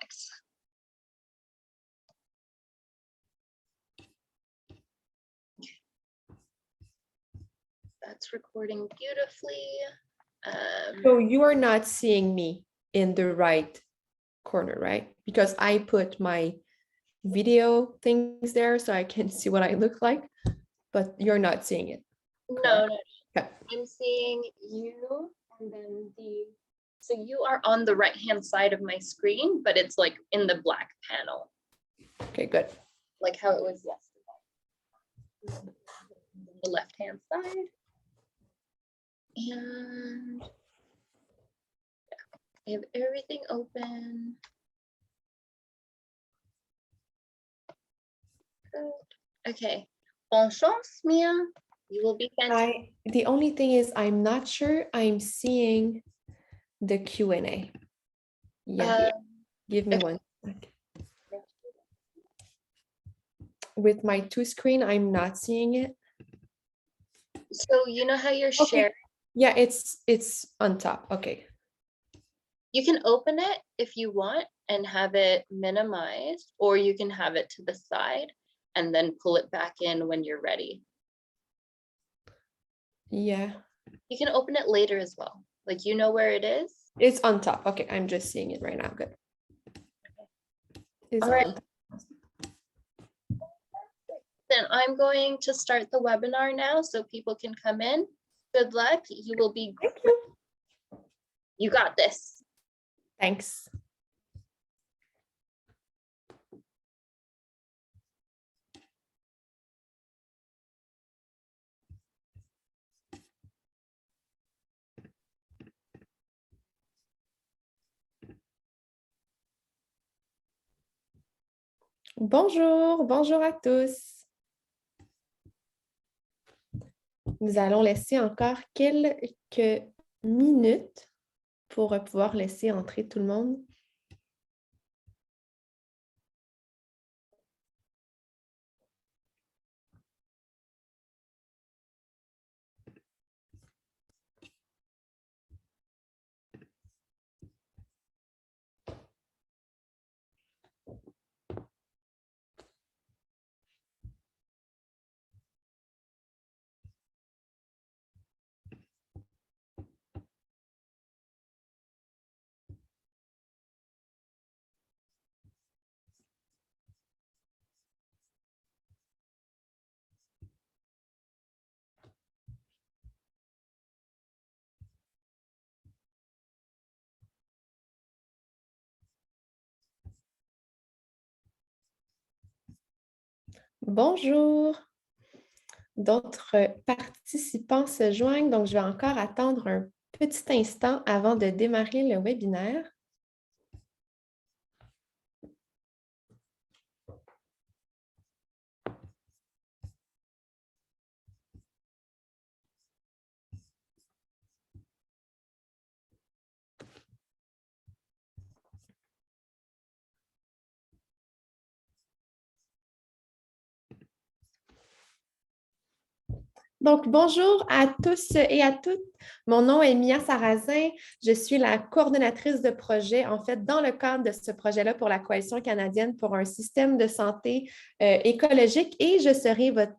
Perfect. That's recording beautifully. So you are not seeing me in the right corner, right? Because I put my video things there so I can see what I look like, but you're not seeing it. No. Okay. I'm seeing you and then so you are on the right-hand side of my screen, but it's like in the black panel. Okay, good. Like how it was yesterday. The left-hand side. And I have everything open. Good. Okay. Bonne chance, Mia. You will be fantastic. The only thing is I'm not sure I'm seeing the Q&A. Yeah, give me one second. With my two screen, I'm not seeing it. So you know how you're sharing? Yeah, it's on top. Okay. You can open it if you want and have it minimized, or you can have it to the side and then pull it back in when you're ready. Yeah. You can open it later as well. Like, you know where it is? It's on top. Okay, I'm just seeing it right now. Good. It's all right. on top. Then I'm going to start the webinar now so people can come in. Good luck. You will be great. Thank you. You got this. Thanks. Bonjour, bonjour à tous. Nous allons laisser encore quelques minutes pour pouvoir laisser entrer tout le monde. Bonjour. D'autres participants se joignent, donc je vais encore attendre un petit instant avant de démarrer le webinaire. Donc, bonjour à tous et à toutes. Mon nom est Mia Sarrazin. Je suis la coordonnatrice de projet, en fait, dans le cadre de ce projet-là pour la Coalition canadienne pour un système de santé écologique et je serai votre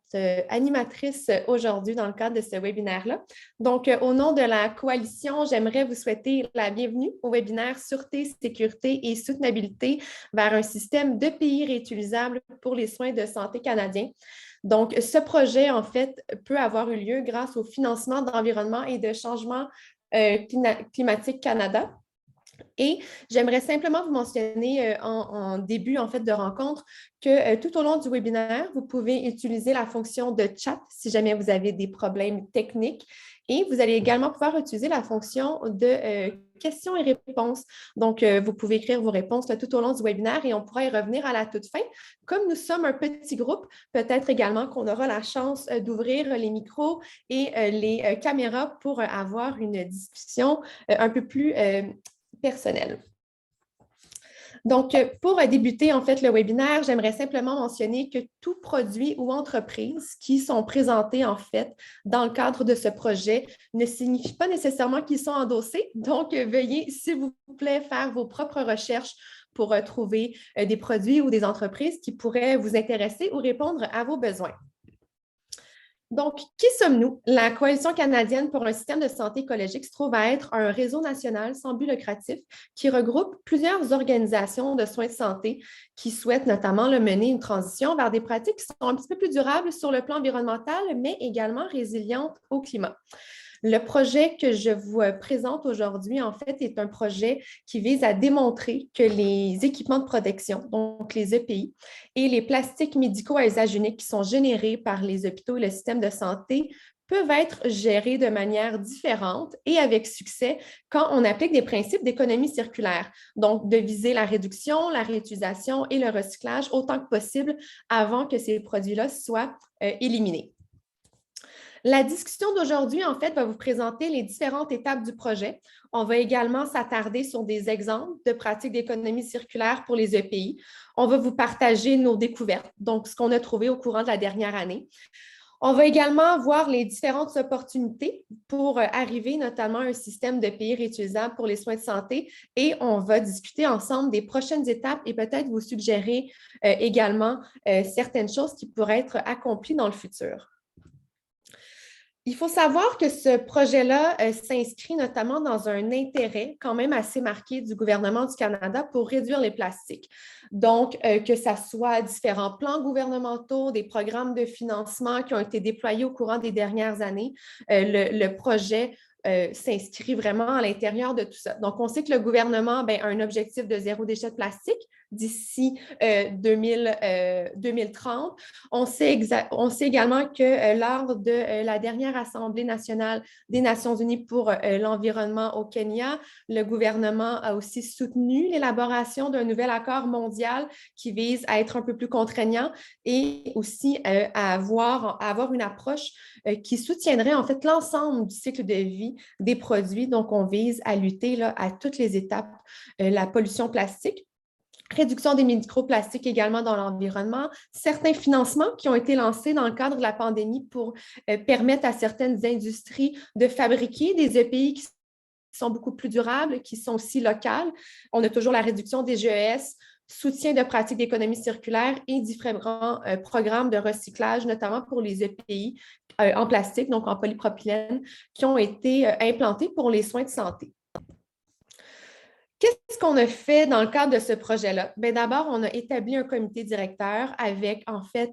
animatrice aujourd'hui dans le cadre de ce webinaire-là. Donc, au nom de la coalition, j'aimerais vous souhaiter la bienvenue au webinaire Sûreté, sécurité et soutenabilité vers un système de pays réutilisable pour les soins de santé canadiens. Donc, ce projet, en fait, peut avoir eu lieu grâce au financement d'Environnement et de Changement climatique Canada. Et j'aimerais simplement vous mentionner en début en fait, de rencontre que tout au long du webinaire, vous pouvez utiliser la fonction de chat si jamais vous avez des problèmes techniques. Et vous allez également pouvoir utiliser la fonction de questions et réponses. Donc, vous pouvez écrire vos réponses là, tout au long du webinaire et on pourra y revenir à la toute fin. Comme nous sommes un petit groupe, peut-être également qu'on aura la chance d'ouvrir les micros et les caméras pour avoir une discussion un peu plus personnel. Donc, pour débuter en fait le webinaire, j'aimerais simplement mentionner que tout produit ou entreprise qui sont présentés en fait dans le cadre de ce projet ne signifie pas nécessairement qu'ils sont endossés. Donc, veuillez, s'il vous plaît, faire vos propres recherches pour trouver des produits ou des entreprises qui pourraient vous intéresser ou répondre à vos besoins. Donc, qui sommes-nous? La Coalition canadienne pour un système de santé écologique se trouve à être un réseau national sans but lucratif qui regroupe plusieurs organisations de soins de santé qui souhaitent notamment mener une transition vers des pratiques qui sont un petit peu plus durables sur le plan environnemental, mais également résilientes au climat. Le projet que je vous présente aujourd'hui, en fait, est un projet qui vise à démontrer que les équipements de protection, donc les EPI, et les plastiques médicaux à usage unique qui sont générés par les hôpitaux et le système de santé peuvent être gérés de manière différente et avec succès quand on applique des principes d'économie circulaire, donc de viser la réduction, la réutilisation et le recyclage autant que possible avant que ces produits-là soient éliminés. La discussion d'aujourd'hui, en fait, va vous présenter les différentes étapes du projet. On va également s'attarder sur des exemples de pratiques d'économie circulaire pour les EPI. On va vous partager nos découvertes, donc ce qu'on a trouvé au courant de la dernière année. On va également voir les différentes opportunités pour arriver notamment à un système d'EPI réutilisable pour les soins de santé et on va discuter ensemble des prochaines étapes et peut-être vous suggérer également certaines choses qui pourraient être accomplies dans le futur. Il faut savoir que ce projet-là s'inscrit notamment dans un intérêt quand même assez marqué du gouvernement du Canada pour réduire les plastiques. Donc, que ce soit différents plans gouvernementaux, des programmes de financement qui ont été déployés au courant des dernières années, le projet s'inscrit vraiment à l'intérieur de tout ça. Donc, on sait que le gouvernement a un objectif de zéro déchet de plastique d'ici 2030. On sait également que lors de la dernière Assemblée nationale des Nations unies pour l'environnement au Kenya, le gouvernement a aussi soutenu l'élaboration d'un nouvel accord mondial qui vise à être un peu plus contraignant et aussi à avoir une approche qui soutiendrait en fait l'ensemble du cycle de vie des produits. Donc, on vise à lutter là, à toutes les étapes la pollution plastique. Réduction des microplastiques également dans l'environnement, certains financements qui ont été lancés dans le cadre de la pandémie pour permettre à certaines industries de fabriquer des EPI qui sont beaucoup plus durables, qui sont aussi locales. On a toujours la réduction des GES, soutien de pratiques d'économie circulaire et différents programmes de recyclage, notamment pour les EPI en plastique, donc en polypropylène, qui ont été implantés pour les soins de santé. Qu'est-ce qu'on a fait dans le cadre de ce projet-là? D'abord, on a établi un comité directeur avec, en fait,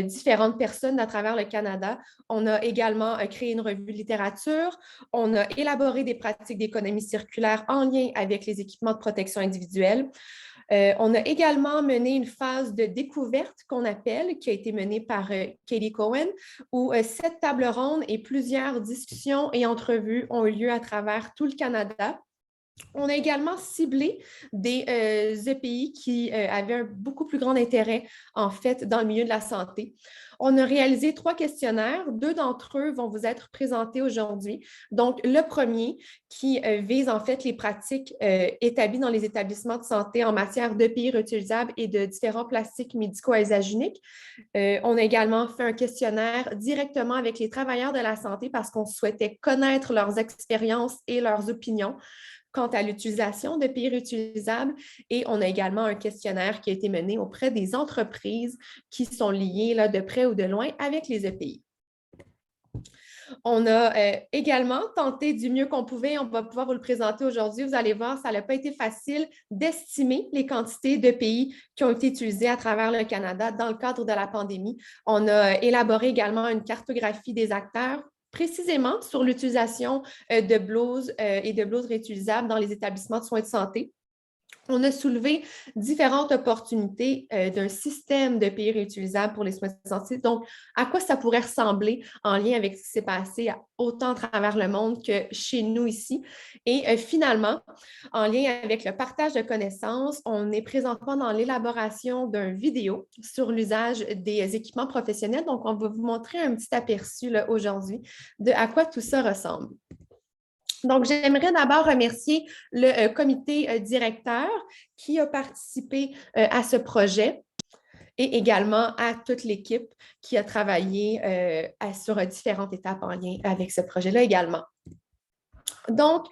différentes personnes à travers le Canada. On a également créé une revue de littérature. On a élaboré des pratiques d'économie circulaire en lien avec les équipements de protection individuelle. On a également mené une phase de découverte qu'on appelle, qui a été menée par Katie Cohen, où 7 tables rondes et plusieurs discussions et entrevues ont eu lieu à travers tout le Canada. On a également ciblé des EPI qui avaient un beaucoup plus grand intérêt, en fait, dans le milieu de la santé. On a réalisé 3 questionnaires. 2 d'entre eux vont vous être présentés aujourd'hui. Donc, le premier qui vise, en fait, les pratiques établies dans les établissements de santé en matière d'EPI réutilisables et de différents plastiques médicaux à usage unique. On a également fait un questionnaire directement avec les travailleurs de la santé parce qu'on souhaitait connaître leurs expériences et leurs opinions quant à l'utilisation d'EPI réutilisables. Et on a également un questionnaire qui a été mené auprès des entreprises qui sont liées là, de près ou de loin avec les EPI. On a également tenté du mieux qu'on pouvait, on va pouvoir vous le présenter aujourd'hui. Vous allez voir, ça n'a pas été facile d'estimer les quantités d'EPI qui ont été utilisées à travers le Canada dans le cadre de la pandémie. On a élaboré également une cartographie des acteurs précisément sur l'utilisation de blouses et de blouses réutilisables dans les établissements de soins de santé. On a soulevé différentes opportunités d'un système d'EPI réutilisable pour les soins de santé. Donc, à quoi ça pourrait ressembler en lien avec ce qui s'est passé autant à travers le monde que chez nous ici. Et finalement, en lien avec le partage de connaissances, on est présentement dans l'élaboration d'une vidéo sur l'usage des équipements professionnels. Donc, on va vous montrer un petit aperçu aujourd'hui de à quoi tout ça ressemble. Donc, j'aimerais d'abord remercier le comité directeur qui a participé à ce projet et également à toute l'équipe qui a travaillé sur différentes étapes en lien avec ce projet-là également. Donc,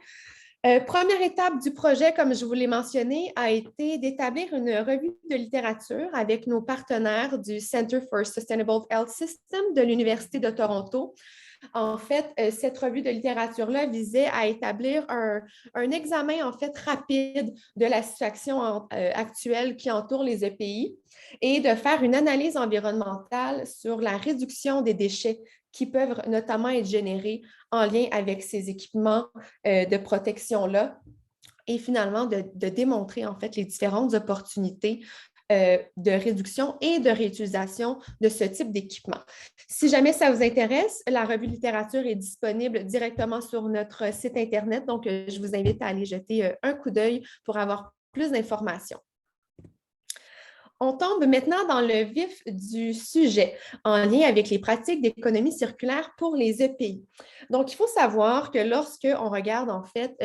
première étape du projet, comme je vous l'ai mentionné, a été d'établir une revue de littérature avec nos partenaires du Center for Sustainable Health System de l'Université de Toronto. En fait, cette revue de littérature-là visait à établir un examen en fait rapide de la situation actuelle qui entoure les EPI et de faire une analyse environnementale sur la réduction des déchets qui peuvent notamment être générés en lien avec ces équipements de protection-là et finalement de démontrer en fait les différentes opportunités de réduction et de réutilisation de ce type d'équipement. Si jamais ça vous intéresse, la revue de littérature est disponible directement sur notre site Internet, donc je vous invite à aller jeter un coup d'œil pour avoir plus d'informations. On tombe maintenant dans le vif du sujet en lien avec les pratiques d'économie circulaire pour les EPI. Donc, il faut savoir que lorsqu'on regarde en fait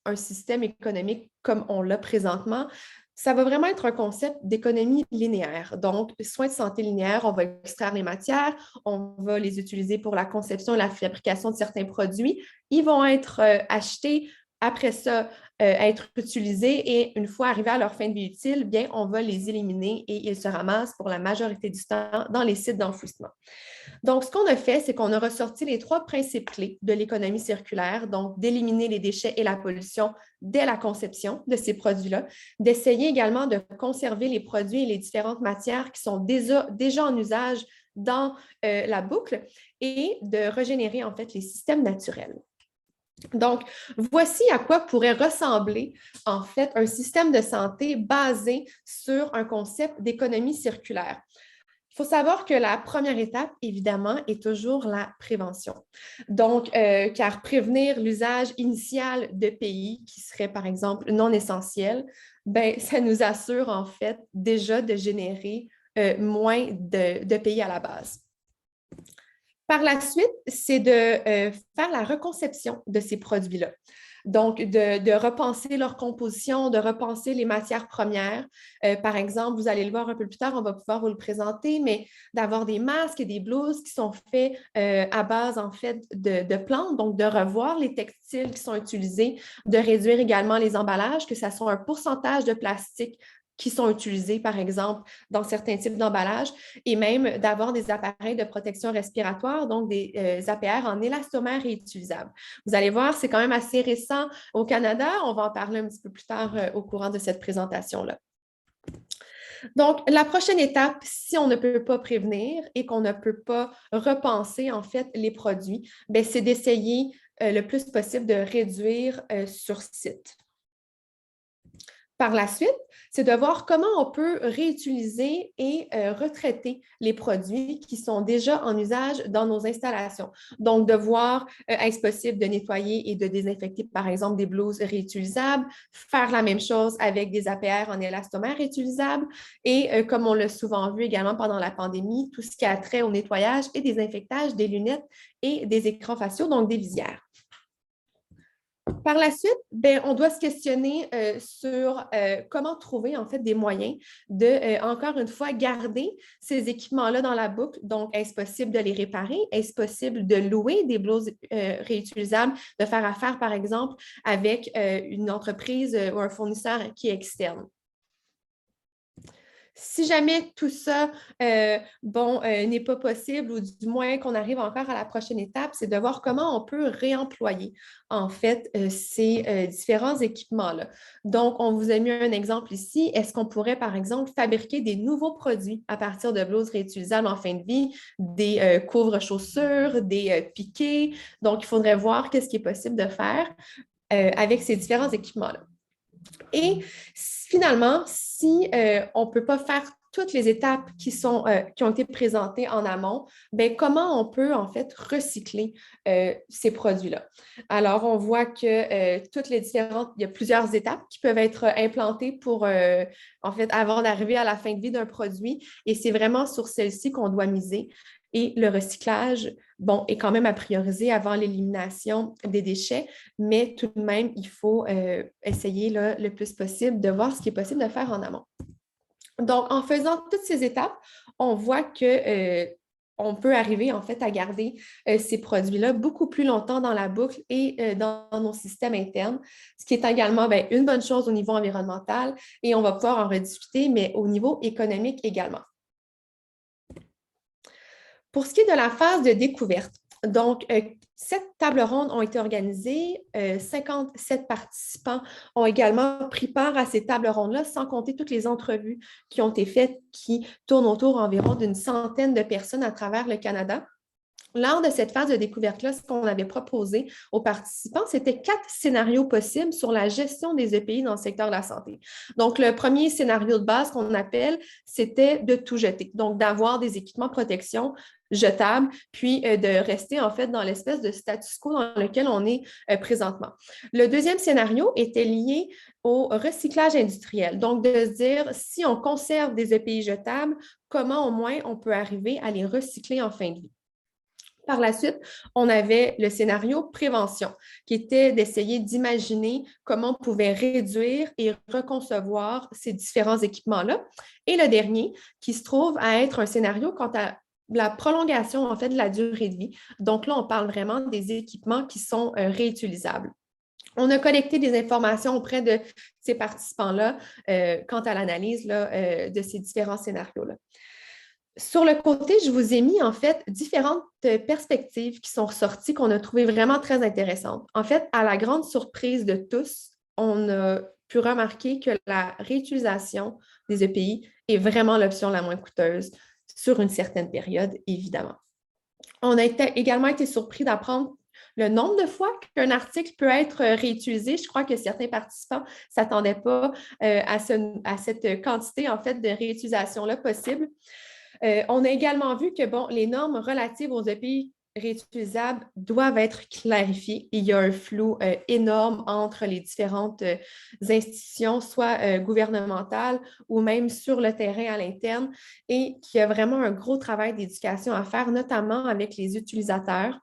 un système économique comme on l'a présentement, ça va vraiment être un concept d'économie linéaire. Donc, soins de santé linéaire, on va extraire les matières, on va les utiliser pour la conception et la fabrication de certains produits. Ils vont être achetés, après ça, être utilisés et une fois arrivés à leur fin de vie utile, bien, on va les éliminer et ils se ramassent pour la majorité du temps dans les sites d'enfouissement. Donc, ce qu'on a fait, c'est qu'on a ressorti les 3 principes clés de l'économie circulaire, donc d'éliminer les déchets et la pollution dès la conception de ces produits-là, d'essayer également de conserver les produits et les différentes matières qui sont déjà en usage dans la boucle et de régénérer en fait les systèmes naturels. Donc, voici à quoi pourrait ressembler en fait un système de santé basé sur un concept d'économie circulaire. Il faut savoir que la première étape, évidemment, est toujours la prévention. Donc, car prévenir l'usage initial de pays qui seraient, par exemple, non essentiels, ben, ça nous assure en fait déjà de générer moins de pays à la base. Par la suite, c'est de faire la reconception de ces produits-là. Donc, de repenser leur composition, de repenser les matières premières. Par exemple, vous allez le voir un peu plus tard, on va pouvoir vous le présenter, mais d'avoir des masques et des blouses qui sont faits à base, en fait, de plantes, donc de revoir les textiles qui sont utilisés, de réduire également les emballages, que ça soit un pourcentage de plastique qui sont utilisés, par exemple, dans certains types d'emballages, et même d'avoir des appareils de protection respiratoire, donc des APR en élastomère réutilisables. Vous allez voir, c'est quand même assez récent au Canada. On va en parler un petit peu plus tard au courant de cette présentation-là. Donc, la prochaine étape, si on ne peut pas prévenir et qu'on ne peut pas repenser, en fait, les produits, c'est d'essayer le plus possible de réduire sur site. Par la suite, c'est de voir comment on peut réutiliser et retraiter les produits qui sont déjà en usage dans nos installations. Donc, de voir est-ce possible de nettoyer et de désinfecter, par exemple, des blouses réutilisables, faire la même chose avec des APR en élastomère réutilisables et, comme on l'a souvent vu également pendant la pandémie, tout ce qui a trait au nettoyage et désinfectage des lunettes et des écrans faciaux, donc des visières. Par la suite, on doit se questionner sur comment trouver en fait des moyens de, encore une fois, garder ces équipements-là dans la boucle. Donc, est-ce possible de les réparer? Est-ce possible de louer des blouses réutilisables, de faire affaire, par exemple, avec une entreprise ou un fournisseur qui est externe? Si jamais tout ça n'est pas possible ou du moins qu'on arrive encore à la prochaine étape, c'est de voir comment on peut réemployer en fait ces différents équipements-là. Donc, on vous a mis un exemple ici. Est-ce qu'on pourrait, par exemple, fabriquer des nouveaux produits à partir de blouses réutilisables en fin de vie, des couvre-chaussures, des piquets? Donc, il faudrait voir qu'est-ce qui est possible de faire avec ces différents équipements-là. Et finalement, si on ne peut pas faire toutes les étapes qui ont été présentées en amont, comment on peut en fait recycler ces produits-là? Alors, on voit que il y a plusieurs étapes qui peuvent être implantées pour, en fait, avant d'arriver à la fin de vie d'un produit et c'est vraiment sur celle-ci qu'on doit miser. et le recyclage, bon, est quand même à prioriser avant l'élimination des déchets, mais tout de même, il faut essayer là, le plus possible de voir ce qui est possible de faire en amont. Donc, en faisant toutes ces étapes, on voit que on peut arriver en fait à garder ces produits-là beaucoup plus longtemps dans la boucle et dans nos systèmes internes, ce qui est également une bonne chose au niveau environnemental et on va pouvoir en rediscuter, mais au niveau économique également. Pour ce qui est de la phase de découverte, donc 7 tables rondes ont été organisées, 57 participants ont également pris part à ces tables rondes-là, sans compter toutes les entrevues qui ont été faites, qui tournent autour environ d'une centaine de personnes à travers le Canada. Lors de cette phase de découverte-là, ce qu'on avait proposé aux participants, c'était 4 scénarios possibles sur la gestion des EPI dans le secteur de la santé. Donc, le premier scénario de base qu'on appelle, c'était de tout jeter. Donc, d'avoir des équipements de protection jetables, puis de rester en fait dans l'espèce de status quo dans lequel on est présentement. Le deuxième scénario était lié au recyclage industriel. Donc, de se dire, si on conserve des EPI jetables, comment au moins on peut arriver à les recycler en fin de vie. Par la suite, on avait le scénario prévention, qui était d'essayer d'imaginer comment on pouvait réduire et reconcevoir ces différents équipements-là. Et le dernier, qui se trouve à être un scénario quant à la prolongation, en fait, de la durée de vie. Donc là, on parle vraiment des équipements qui sont réutilisables. On a collecté des informations auprès de ces participants-là quant à l'analyse de ces différents scénarios-là. Sur le côté, je vous ai mis en fait différentes perspectives qui sont ressorties qu'on a trouvées vraiment très intéressantes. En fait, à la grande surprise de tous, on a pu remarquer que la réutilisation des EPI est vraiment l'option la moins coûteuse sur une certaine période, évidemment. On a également été surpris d'apprendre le nombre de fois qu'un article peut être réutilisé. Je crois que certains participants ne s'attendaient pas à cette quantité en fait de réutilisation-là possible. On a également vu que les normes relatives aux EPI réutilisables doivent être clarifiées. Il y a un flou énorme entre les différentes institutions, soit gouvernementales ou même sur le terrain à l'interne, et qu'il y a vraiment un gros travail d'éducation à faire, notamment avec les utilisateurs,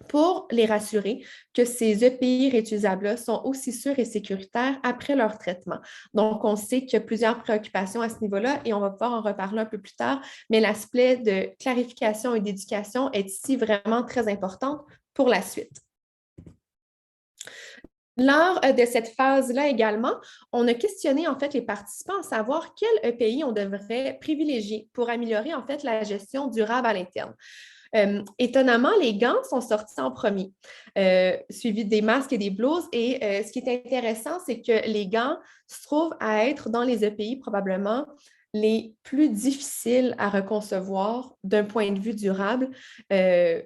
pour les rassurer que ces EPI réutilisables-là sont aussi sûrs et sécuritaires après leur traitement. Donc, on sait qu'il y a plusieurs préoccupations à ce niveau-là et on va pouvoir en reparler un peu plus tard, mais l'aspect de clarification et d'éducation est ici vraiment très important pour la suite. Lors de cette phase-là également, on a questionné en fait les participants à savoir quel EPI on devrait privilégier pour améliorer en fait la gestion durable à l'interne. Étonnamment, les gants sont sortis en premier, suivis des masques et des blouses. Et ce qui est intéressant, c'est que les gants se trouvent à être dans les EPI probablement les plus difficiles à reconcevoir d'un point de vue durable,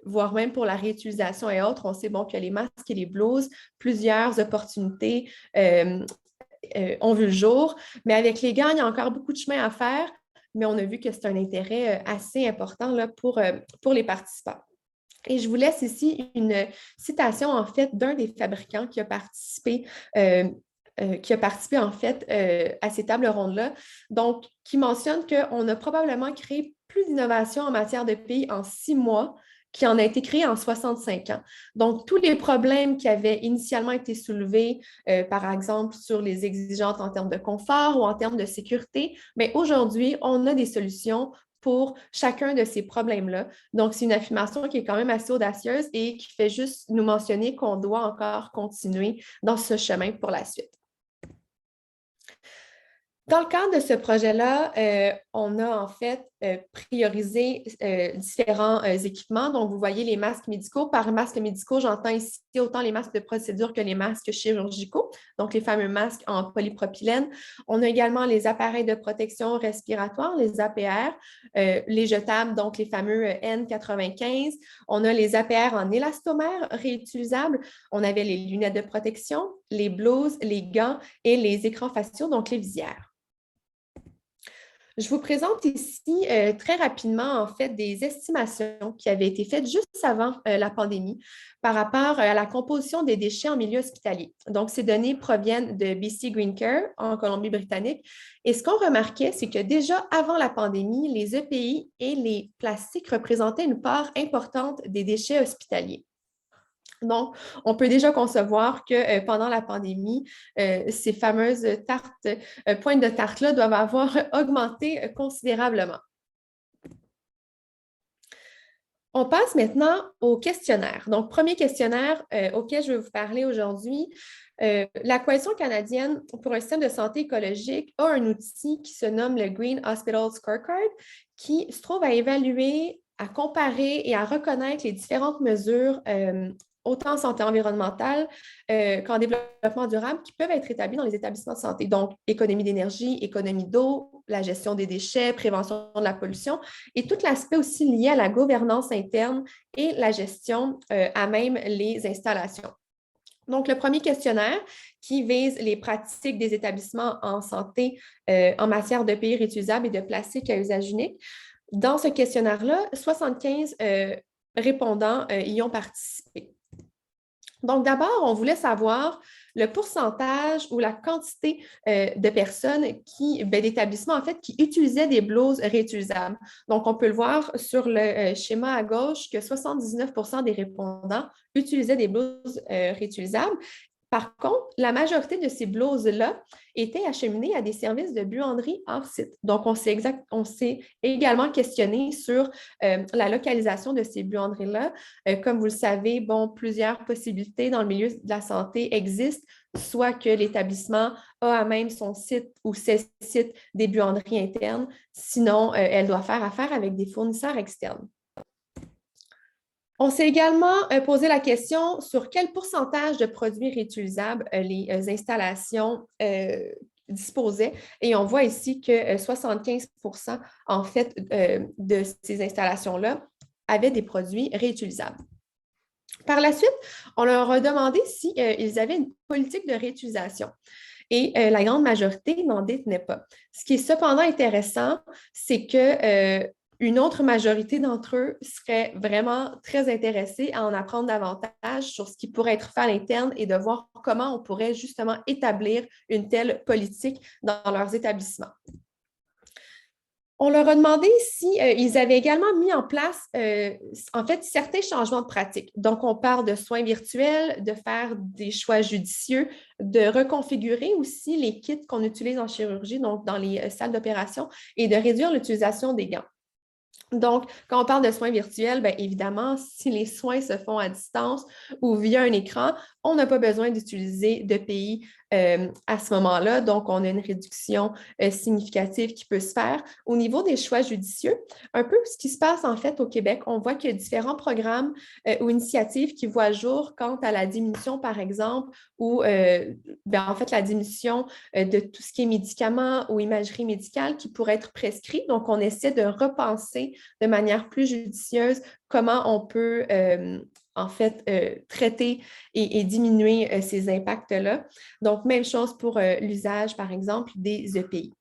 voire même pour la réutilisation et autres. On sait que les masques et les blouses, plusieurs opportunités ont vu le jour, mais avec les gants, il y a encore beaucoup de chemin à faire, mais on a vu que c'est un intérêt assez important là, pour les participants. Et je vous laisse ici une citation en fait d'un des fabricants qui a participé en fait à ces tables rondes-là, donc qui mentionne qu'on a probablement créé plus d'innovations en matière de pays en 6 mois qui en a été créé en 65 ans. Donc, tous les problèmes qui avaient initialement été soulevés, par exemple, sur les exigences en termes de confort ou en termes de sécurité, mais aujourd'hui, on a des solutions pour chacun de ces problèmes-là. Donc, c'est une affirmation qui est quand même assez audacieuse et qui fait juste nous mentionner qu'on doit encore continuer dans ce chemin pour la suite. Dans le cadre de ce projet-là, on a en fait priorisé différents équipements. Donc, vous voyez les masques médicaux. Par masques médicaux, j'entends ici autant les masques de procédure que les masques chirurgicaux, donc les fameux masques en polypropylène. On a également les appareils de protection respiratoire, les APR, les jetables, donc les fameux N95. On a les APR en élastomère réutilisables. On avait les lunettes de protection, les blouses, les gants et les écrans faciaux, donc les visières. Je vous présente ici très rapidement, en fait, des estimations qui avaient été faites juste avant la pandémie par rapport à la composition des déchets en milieu hospitalier. Donc, ces données proviennent de BC Green Care en Colombie-Britannique. Et ce qu'on remarquait, c'est que déjà avant la pandémie, les EPI et les plastiques représentaient une part importante des déchets hospitaliers. Donc, on peut déjà concevoir que pendant la pandémie, ces fameuses tartes, pointes de tarte-là doivent avoir augmenté considérablement. On passe maintenant au questionnaire. Donc, premier questionnaire auquel je vais vous parler aujourd'hui. La Coalition canadienne pour un système de santé écologique a un outil qui se nomme le Green Hospital Scorecard, qui se trouve à évaluer, à comparer et à reconnaître les différentes mesures autant en santé environnementale qu'en développement durable, qui peuvent être établies dans les établissements de santé. Donc, économie d'énergie, économie d'eau, la gestion des déchets, prévention de la pollution et tout l'aspect aussi lié à la gouvernance interne et la gestion à même les installations. Donc, le premier questionnaire qui vise les pratiques des établissements en santé en matière de pays réutilisables et de plastique à usage unique. Dans ce questionnaire-là, 75 répondants y ont participé. Donc, d'abord, on voulait savoir le pourcentage ou la quantité de personnes d'établissements, en fait, qui utilisaient des blouses réutilisables. Donc, on peut le voir sur le schéma à gauche que 79 des répondants utilisaient des blouses réutilisables. Par contre, la majorité de ces blouses-là étaient acheminées à des services de buanderie hors site. Donc, on s'est également questionné sur la localisation de ces buanderies-là. Comme vous le savez, plusieurs possibilités dans le milieu de la santé existent, soit que l'établissement a à même son site ou ses sites des buanderies internes, sinon elle doit faire affaire avec des fournisseurs externes. On s'est également posé la question sur quel pourcentage de produits réutilisables les installations disposaient. Et on voit ici que 75 en fait de ces installations-là avaient des produits réutilisables. Par la suite, on leur a demandé s'ils avaient une politique de réutilisation. Et la grande majorité n'en détenait pas. Ce qui est cependant intéressant, c'est que une autre majorité d'entre eux seraient vraiment très intéressés à en apprendre davantage sur ce qui pourrait être fait à l'interne et de voir comment on pourrait justement établir une telle politique dans leurs établissements. On leur a demandé s'ils avaient également mis en place, en fait, certains changements de pratique. Donc, on parle de soins virtuels, de faire des choix judicieux, de reconfigurer aussi les kits qu'on utilise en chirurgie, donc dans les salles d'opération, et de réduire l'utilisation des gants. Donc, quand on parle de soins virtuels, bien évidemment, si les soins se font à distance ou via un écran, on n'a pas besoin d'utiliser d'EPI à ce moment-là. Donc, on a une réduction significative qui peut se faire. Au niveau des choix judicieux, un peu ce qui se passe en fait au Québec, on voit qu'il y a différents programmes ou initiatives qui voient jour quant à la diminution, par exemple, ou en fait la diminution de tout ce qui est médicaments ou imagerie médicale qui pourrait être prescrit. Donc, on essaie de repenser de manière plus judicieuse comment on peut en fait traiter et diminuer ces impacts-là. Donc, même chose pour l'usage, par exemple, des EPI.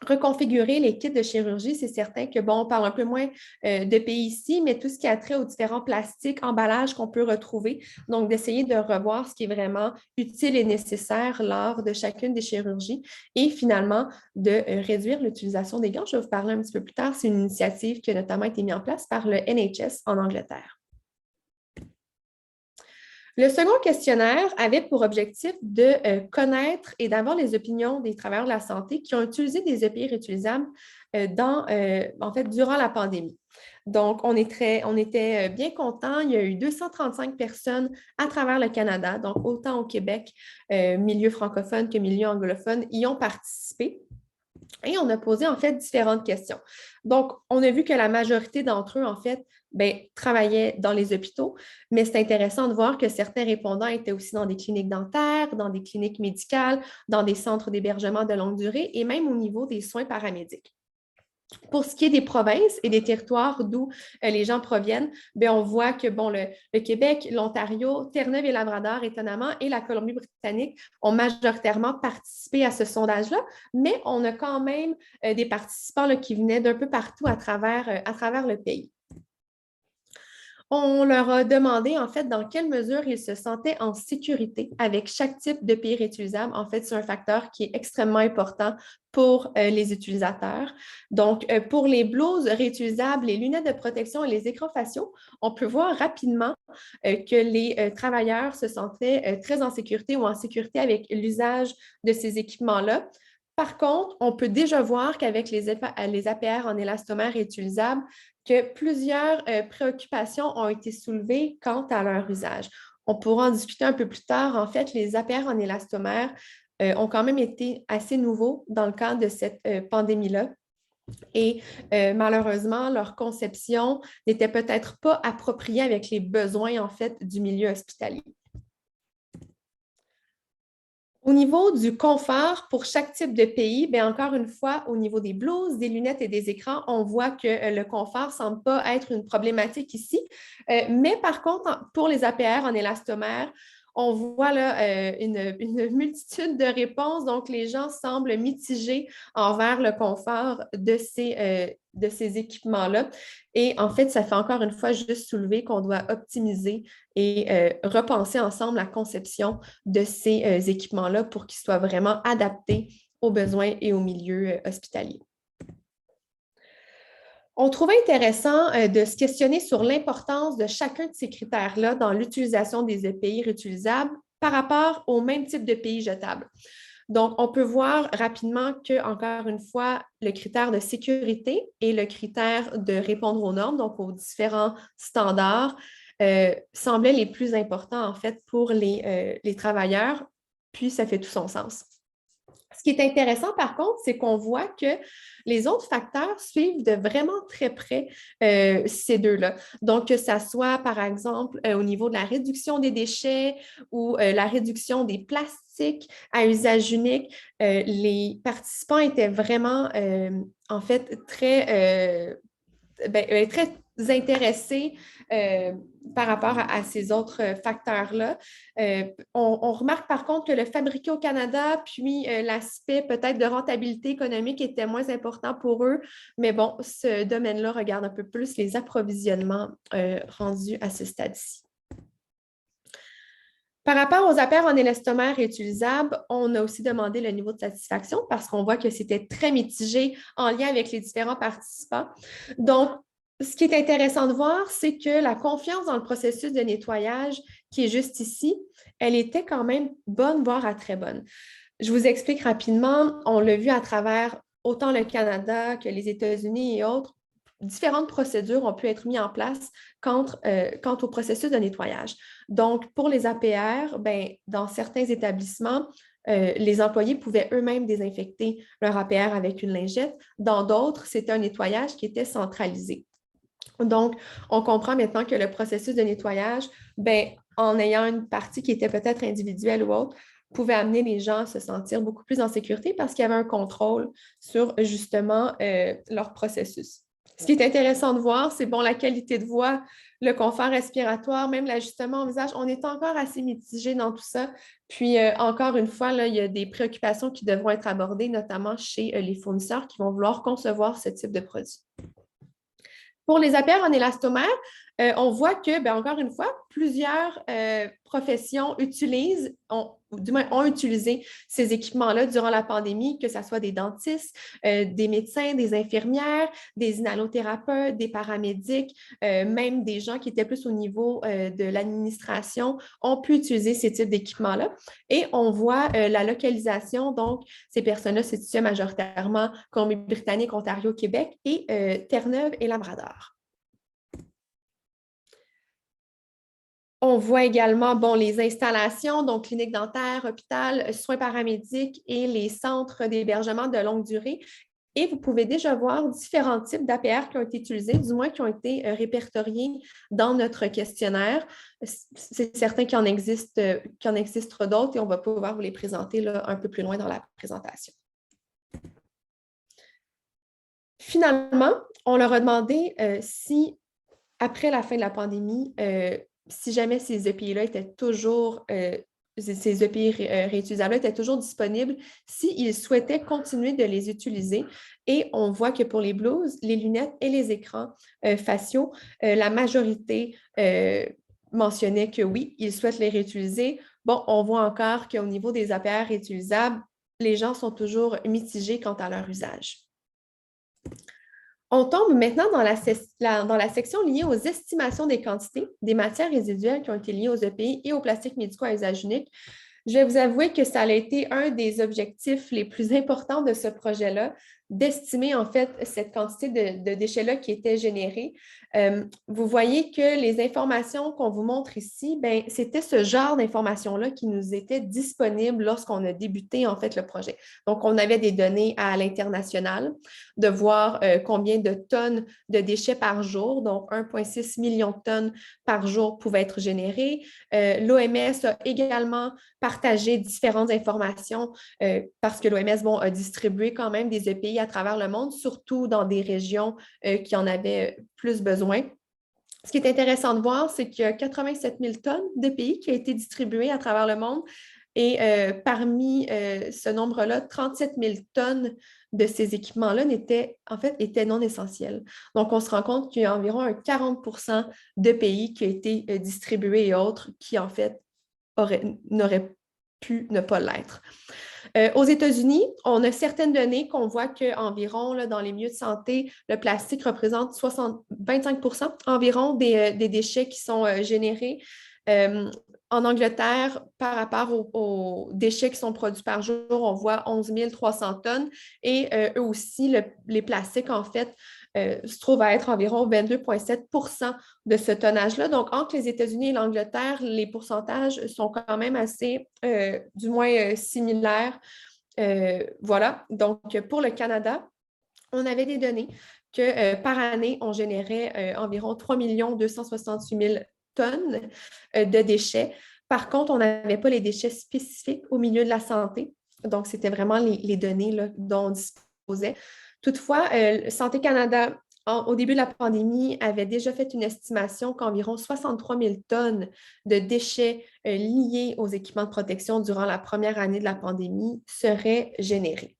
Reconfigurer les kits de chirurgie, c'est certain que, on parle un peu moins d'EPI ici, mais tout ce qui a trait aux différents plastiques, emballages qu'on peut retrouver. Donc, d'essayer de revoir ce qui est vraiment utile et nécessaire lors de chacune des chirurgies et finalement de réduire l'utilisation des gants. Je vais vous parler un petit peu plus tard. C'est une initiative qui a notamment été mise en place par le NHS en Angleterre. Le second questionnaire avait pour objectif de connaître et d'avoir les opinions des travailleurs de la santé qui ont utilisé des EPI réutilisables en fait, durant la pandémie. Donc, on était bien contents. Il y a eu 235 personnes à travers le Canada, donc autant au Québec, milieu francophone que milieu anglophone, y ont participé. Et on a posé en fait différentes questions. Donc, on a vu que la majorité d'entre eux, en fait, travaillaient dans les hôpitaux, mais c'est intéressant de voir que certains répondants étaient aussi dans des cliniques dentaires, dans des cliniques médicales, dans des centres d'hébergement de longue durée et même au niveau des soins paramédics. Pour ce qui est des provinces et des territoires d'où les gens proviennent, bien, on voit que bon, le Québec, l'Ontario, Terre-Neuve et Labrador, étonnamment, et la Colombie-Britannique ont majoritairement participé à ce sondage-là, mais on a quand même des participants là, qui venaient d'un peu partout à travers le pays. On leur a demandé, en fait, dans quelle mesure ils se sentaient en sécurité avec chaque type de pays réutilisable. En fait, c'est un facteur qui est extrêmement important pour les utilisateurs. Donc, pour les blouses réutilisables, les lunettes de protection et les écrans faciaux, on peut voir rapidement que les travailleurs se sentaient très en sécurité ou en sécurité avec l'usage de ces équipements-là. Par contre, on peut déjà voir qu'avec les APR en élastomère réutilisables, que plusieurs préoccupations ont été soulevées quant à leur usage. On pourra en discuter un peu plus tard. En fait, les APR en élastomère ont quand même été assez nouveaux dans le cadre de cette pandémie-là. Et malheureusement, leur conception n'était peut-être pas appropriée avec les besoins, en fait, du milieu hospitalier. Au niveau du confort pour chaque type de pays, bien encore une fois, au niveau des blouses, des lunettes et des écrans, on voit que le confort ne semble pas être une problématique ici. Mais par contre, pour les APR en élastomère, on voit là une multitude de réponses. Donc, les gens semblent mitigés envers le confort de ces équipements-là. Et en fait, ça fait encore une fois juste soulever qu'on doit optimiser et repenser ensemble la conception de ces équipements-là pour qu'ils soient vraiment adaptés aux besoins et aux milieux hospitaliers. On trouvait intéressant de se questionner sur l'importance de chacun de ces critères-là dans l'utilisation des EPI réutilisables par rapport au même type de pays jetables. Donc, on peut voir rapidement que, encore une fois, le critère de sécurité et le critère de répondre aux normes, donc aux différents standards, semblaient les plus importants, en fait, pour les travailleurs, puis ça fait tout son sens. Ce qui est intéressant, par contre, c'est qu'on voit que les autres facteurs suivent de vraiment très près ces deux-là. Donc, que ça soit, par exemple, au niveau de la réduction des déchets ou la réduction des plastiques à usage unique, les participants étaient vraiment, en fait, très intéressés par rapport à ces autres facteurs-là. On remarque par contre que le fabriqué au Canada, puis l'aspect peut-être de rentabilité économique était moins important pour eux, mais bon, ce domaine-là regarde un peu plus les approvisionnements rendus à ce stade-ci. Par rapport aux APR en élastomère réutilisables, on a aussi demandé le niveau de satisfaction parce qu'on voit que c'était très mitigé en lien avec les différents participants. Donc, ce qui est intéressant de voir, c'est que la confiance dans le processus de nettoyage qui est juste ici, elle était quand même bonne, voire à très bonne. Je vous explique rapidement, on l'a vu à travers autant le Canada que les États-Unis et autres, différentes procédures ont pu être mises en place quant au processus de nettoyage. Donc, pour les APR, ben, dans certains établissements, les employés pouvaient eux-mêmes désinfecter leur APR avec une lingette. Dans d'autres, c'était un nettoyage qui était centralisé. Donc, on comprend maintenant que le processus de nettoyage, ben, en ayant une partie qui était peut-être individuelle ou autre, pouvait amener les gens à se sentir beaucoup plus en sécurité parce qu'il y avait un contrôle sur justement leur processus. Ce qui est intéressant de voir, c'est bon, la qualité de voix, le confort respiratoire, même l'ajustement au visage. On est encore assez mitigé dans tout ça. Puis, encore une fois, là, il y a des préoccupations qui devront être abordées, notamment chez les fournisseurs qui vont vouloir concevoir ce type de produit. Pour les APR en élastomère, on voit que, bien, encore une fois, plusieurs professions utilisent, du moins ont utilisé ces équipements-là durant la pandémie, que ce soit des dentistes, des médecins, des infirmières, des inhalothérapeutes, des paramédics, même des gens qui étaient plus au niveau de l'administration ont pu utiliser ces types d'équipements-là. Et on voit la localisation, donc ces personnes-là se situaient majoritairement Colombie-Britannique, Ontario, Québec et Terre-Neuve et Labrador. On voit également bon, les installations, donc clinique dentaire, hôpital, soins paramédics et les centres d'hébergement de longue durée. Et vous pouvez déjà voir différents types d'APR qui ont été utilisés, du moins qui ont été répertoriés dans notre questionnaire. C'est certain qu'il en existe d'autres et on va pouvoir vous les présenter là, un peu plus loin dans la présentation. Finalement, on leur a demandé si, après la fin de la pandémie, si jamais ces EPI-là étaient toujours, ces EPI réutilisables étaient toujours disponibles, s'ils souhaitaient continuer de les utiliser. Et on voit que pour les blouses, les lunettes et les écrans faciaux, la majorité mentionnait que oui, ils souhaitent les réutiliser. Bon, on voit encore qu'au niveau des APR réutilisables, les gens sont toujours mitigés quant à leur usage. On tombe maintenant dans la section liée aux estimations des quantités des matières résiduelles qui ont été liées aux EPI et aux plastiques médicaux à usage unique. Je vais vous avouer que ça a été un des objectifs les plus importants de ce projet-là, d'estimer en fait cette quantité de déchets-là qui étaient générés. Vous voyez que les informations qu'on vous montre ici, c'était ce genre d'informations-là qui nous étaient disponibles lorsqu'on a débuté en fait le projet. Donc, on avait des données à l'international, de voir combien de tonnes de déchets par jour, donc 1,6 million de tonnes par jour pouvaient être générées. L'OMS a également partagé différentes informations parce que l'OMS a distribué quand même des EPI à travers le monde, surtout dans des régions qui en avaient plus besoin. Ce qui est intéressant de voir, c'est qu'il y a 87 000 tonnes d'EPI qui ont été distribuées à travers le monde. Et parmi ce nombre-là, 37 000 tonnes de ces équipements-là étaient non essentiels. Donc, on se rend compte qu'il y a environ un 40% de pays qui ont été distribués et autres qui, en fait, n'auraient pu ne pas l'être. Aux États-Unis, on a certaines données qu'on voit qu'environ, dans les milieux de santé, le plastique représente 25% environ des déchets qui sont générés. En Angleterre, par rapport aux déchets qui sont produits par jour, on voit 11 300 tonnes et eux aussi, les plastiques, en fait, se trouvent à être environ 22,7% de ce tonnage-là. Donc, entre les États-Unis et l'Angleterre, les pourcentages sont quand même assez, du moins, similaires. Voilà. Donc, pour le Canada, on avait des données que par année, on générait environ 3 268 000 tonnes de déchets. Par contre, on n'avait pas les déchets spécifiques au milieu de la santé. Donc, c'était vraiment les données là, dont on disposait. Toutefois, Santé Canada, au début de la pandémie, avait déjà fait une estimation qu'environ 63 000 tonnes de déchets liés aux équipements de protection durant la première année de la pandémie seraient générés.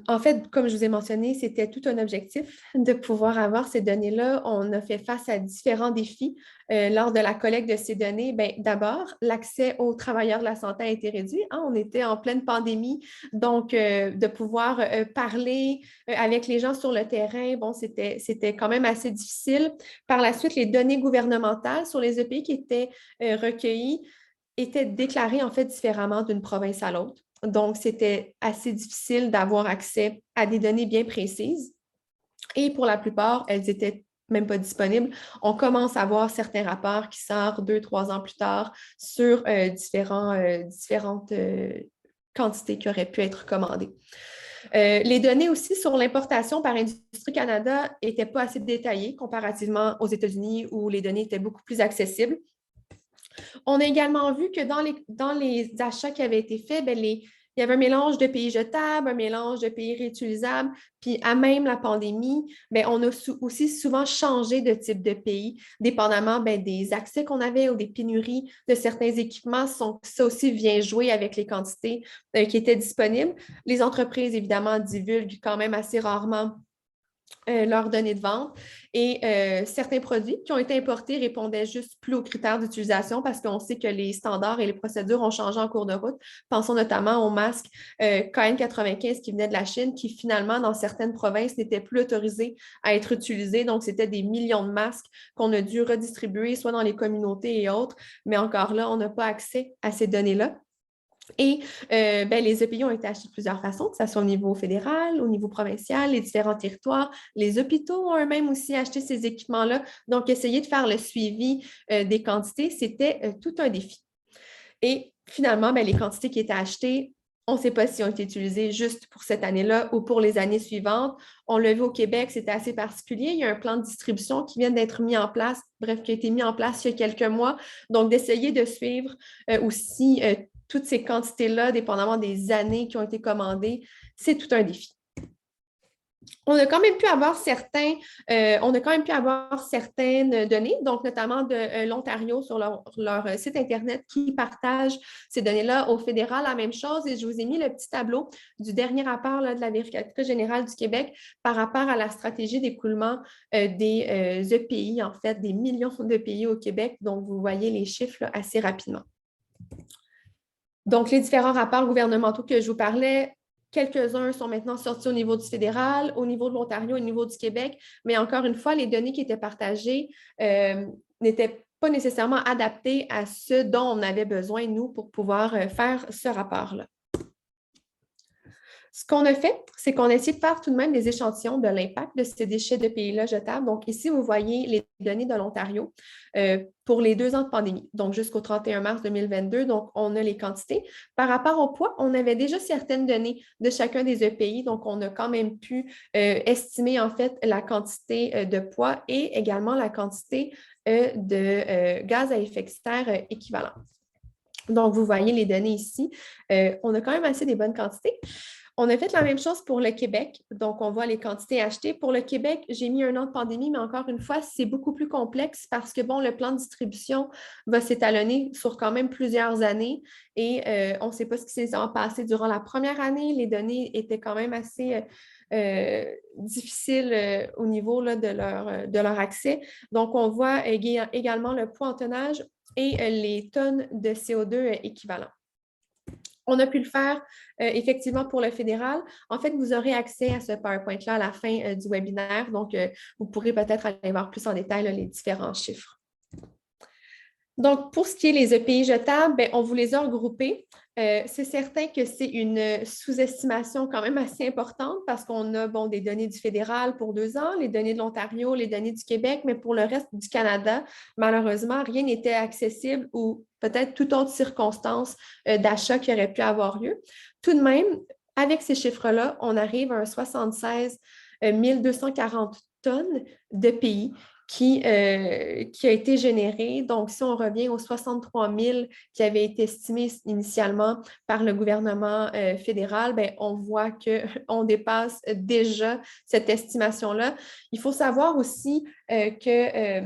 En fait, comme je vous ai mentionné, c'était tout un objectif de pouvoir avoir ces données-là. On a fait face à différents défis lors de la collecte de ces données. D'abord, l'accès aux travailleurs de la santé a été réduit. On était en pleine pandémie, donc de pouvoir parler avec les gens sur le terrain, c'était quand même assez difficile. Par la suite, les données gouvernementales sur les EPI qui étaient recueillies étaient déclarées en fait différemment d'une province à l'autre. Donc, c'était assez difficile d'avoir accès à des données bien précises. Et pour la plupart, elles n'étaient même pas disponibles. On commence à voir certains rapports qui sortent 2-3 ans plus tard sur différentes quantités qui auraient pu être commandées. Les données aussi sur l'importation par Industrie Canada n'étaient pas assez détaillées comparativement aux États-Unis où les données étaient beaucoup plus accessibles. On a également vu que dans les achats qui avaient été faits, il y avait un mélange de pays jetables, un mélange de pays réutilisables, puis à même la pandémie, on a aussi souvent changé de type de pays, dépendamment des accès qu'on avait ou des pénuries de certains équipements. Ça aussi vient jouer avec les quantités qui étaient disponibles. Les entreprises, évidemment, divulguent quand même assez rarement leurs données de vente et certains produits qui ont été importés répondaient juste plus aux critères d'utilisation parce qu'on sait que les standards et les procédures ont changé en cours de route. Pensons notamment aux masques KN95 qui venaient de la Chine qui finalement dans certaines provinces n'étaient plus autorisés à être utilisés. Donc, c'était des millions de masques qu'on a dû redistribuer soit dans les communautés et autres, mais encore là, on n'a pas accès à ces données-là. Et les EPI ont été achetés de plusieurs façons, que ce soit au niveau fédéral, au niveau provincial, les différents territoires. Les hôpitaux ont eux-mêmes aussi acheté ces équipements-là. Donc, essayer de faire le suivi des quantités, c'était tout un défi. Et finalement, les quantités qui étaient achetées, on ne sait pas si ont été utilisées juste pour cette année-là ou pour les années suivantes. On l'a vu au Québec, c'était assez particulier. Il y a un plan de distribution qui vient d'être mis en place, qui a été mis en place il y a quelques mois. Donc, d'essayer de suivre aussi toutes ces quantités-là, dépendamment des années qui ont été commandées, c'est tout un défi. On a quand même pu avoir certaines données, donc notamment de l'Ontario sur leur site Internet qui partagent ces données-là au fédéral, la même chose. Et je vous ai mis le petit tableau du dernier rapport là, de la Vérificatrice générale du Québec par rapport à la stratégie d'écoulement des EPI, en fait, des millions d'EPI au Québec. Donc, vous voyez les chiffres là, assez rapidement. Donc, les différents rapports gouvernementaux que je vous parlais, quelques-uns sont maintenant sortis au niveau du fédéral, au niveau de l'Ontario, au niveau du Québec, mais encore une fois, les données qui étaient partagées n'étaient pas nécessairement adaptées à ce dont on avait besoin, nous, pour pouvoir faire ce rapport-là. Ce qu'on a fait, c'est qu'on a essayé de faire tout de même des échantillons de l'impact de ces déchets de pays-là jetables. Donc, ici, vous voyez les données de l'Ontario pour les 2 ans de pandémie, donc jusqu'au 31 mars 2022. Donc, on a les quantités. Par rapport au poids, on avait déjà certaines données de chacun des EPI. Donc, on a quand même pu estimer, en fait, la quantité de poids et également la quantité de gaz à effet de serre équivalente. Donc, vous voyez les données ici. On a quand même assez des bonnes quantités. On a fait la même chose pour le Québec. Donc, on voit les quantités achetées. Pour le Québec, j'ai mis 1 an de pandémie, mais encore une fois, c'est beaucoup plus complexe parce que, bon, le plan de distribution va s'étalonner sur quand même plusieurs années et on ne sait pas ce qui s'est passé durant la première année. Les données étaient quand même assez difficiles au niveau là, de leur accès. Donc, on voit également le poids en tonnage et les tonnes de CO2 équivalents. On a pu le faire effectivement pour le fédéral. En fait, vous aurez accès à ce PowerPoint-là à la fin du webinaire. Donc, vous pourrez peut-être aller voir plus en détail là, les différents chiffres. Donc, pour ce qui est des EPI jetables, bien, on vous les a regroupés. C'est certain que c'est une sous-estimation quand même assez importante parce qu'on a bon, des données du fédéral pour 2 ans, les données de l'Ontario, les données du Québec, mais pour le reste du Canada, malheureusement, rien n'était accessible ou peut-être toute autre circonstance d'achat qui aurait pu avoir lieu. Tout de même, avec ces chiffres-là, on arrive à un 76 240 tonnes de pays qui a été généré. Donc, si on revient aux 63 000 qui avaient été estimés initialement par le gouvernement fédéral, bien, on voit qu'on dépasse déjà cette estimation-là. Il faut savoir aussi que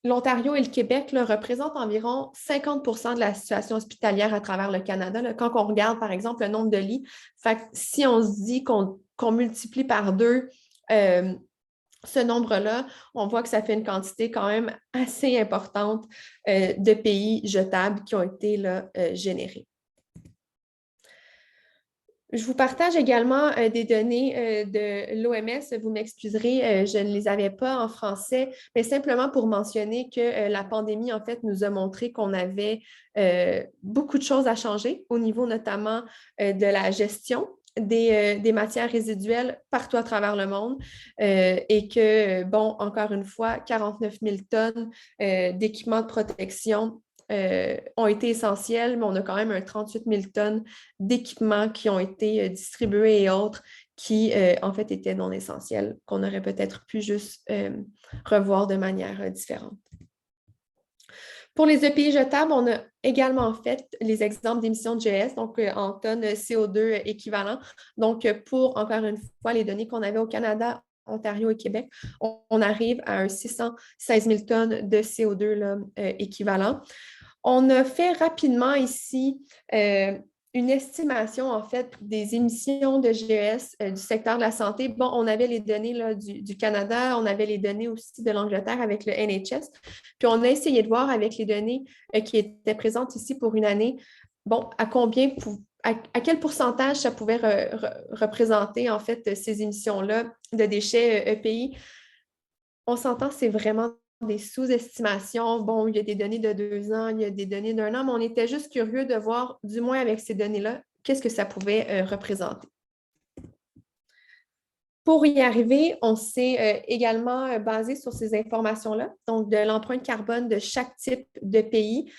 l'Ontario et le Québec là, représentent environ 50 de la situation hospitalière à travers le Canada. Là, quand on regarde, par exemple, le nombre de lits, fait que si on se dit qu'on multiplie par 2 ce nombre-là, on voit que ça fait une quantité quand même assez importante de pays jetables qui ont été là, générés. Je vous partage également des données de l'OMS. Vous m'excuserez, je ne les avais pas en français, mais simplement pour mentionner que la pandémie, en fait, nous a montré qu'on avait beaucoup de choses à changer au niveau notamment de la gestion des matières résiduelles partout à travers le monde et que, bon, encore une fois, 49 000 tonnes d'équipements de protection ont été essentiels, mais on a quand même un 38 000 tonnes d'équipements qui ont été distribués et autres qui, en fait, étaient non essentiels, qu'on aurait peut-être pu juste revoir de manière différente. Pour les EPI jetables, on a également fait les exemples d'émissions de GES, donc en tonnes CO2 équivalent. Donc, pour, encore une fois, les données qu'on avait au Canada, Ontario et Québec, on arrive à un 616 000 tonnes de CO2 là, équivalent. On a fait rapidement ici une estimation, en fait, des émissions de GES du secteur de la santé. Bon, on avait les données là, du Canada, on avait les données aussi de l'Angleterre avec le NHS. Puis, on a essayé de voir avec les données qui étaient présentes ici pour une année, bon, à quel pourcentage ça pouvait représenter, en fait, ces émissions-là de déchets EPI. On s'entend, c'est vraiment des sous-estimations. Bon, il y a des données de 2 ans, il y a des données d'1 an, mais on était juste curieux de voir, du moins avec ces données-là, qu'est-ce que ça pouvait représenter. Pour y arriver, on s'est également basé sur ces informations-là, donc de l'empreinte carbone de chaque type de pays.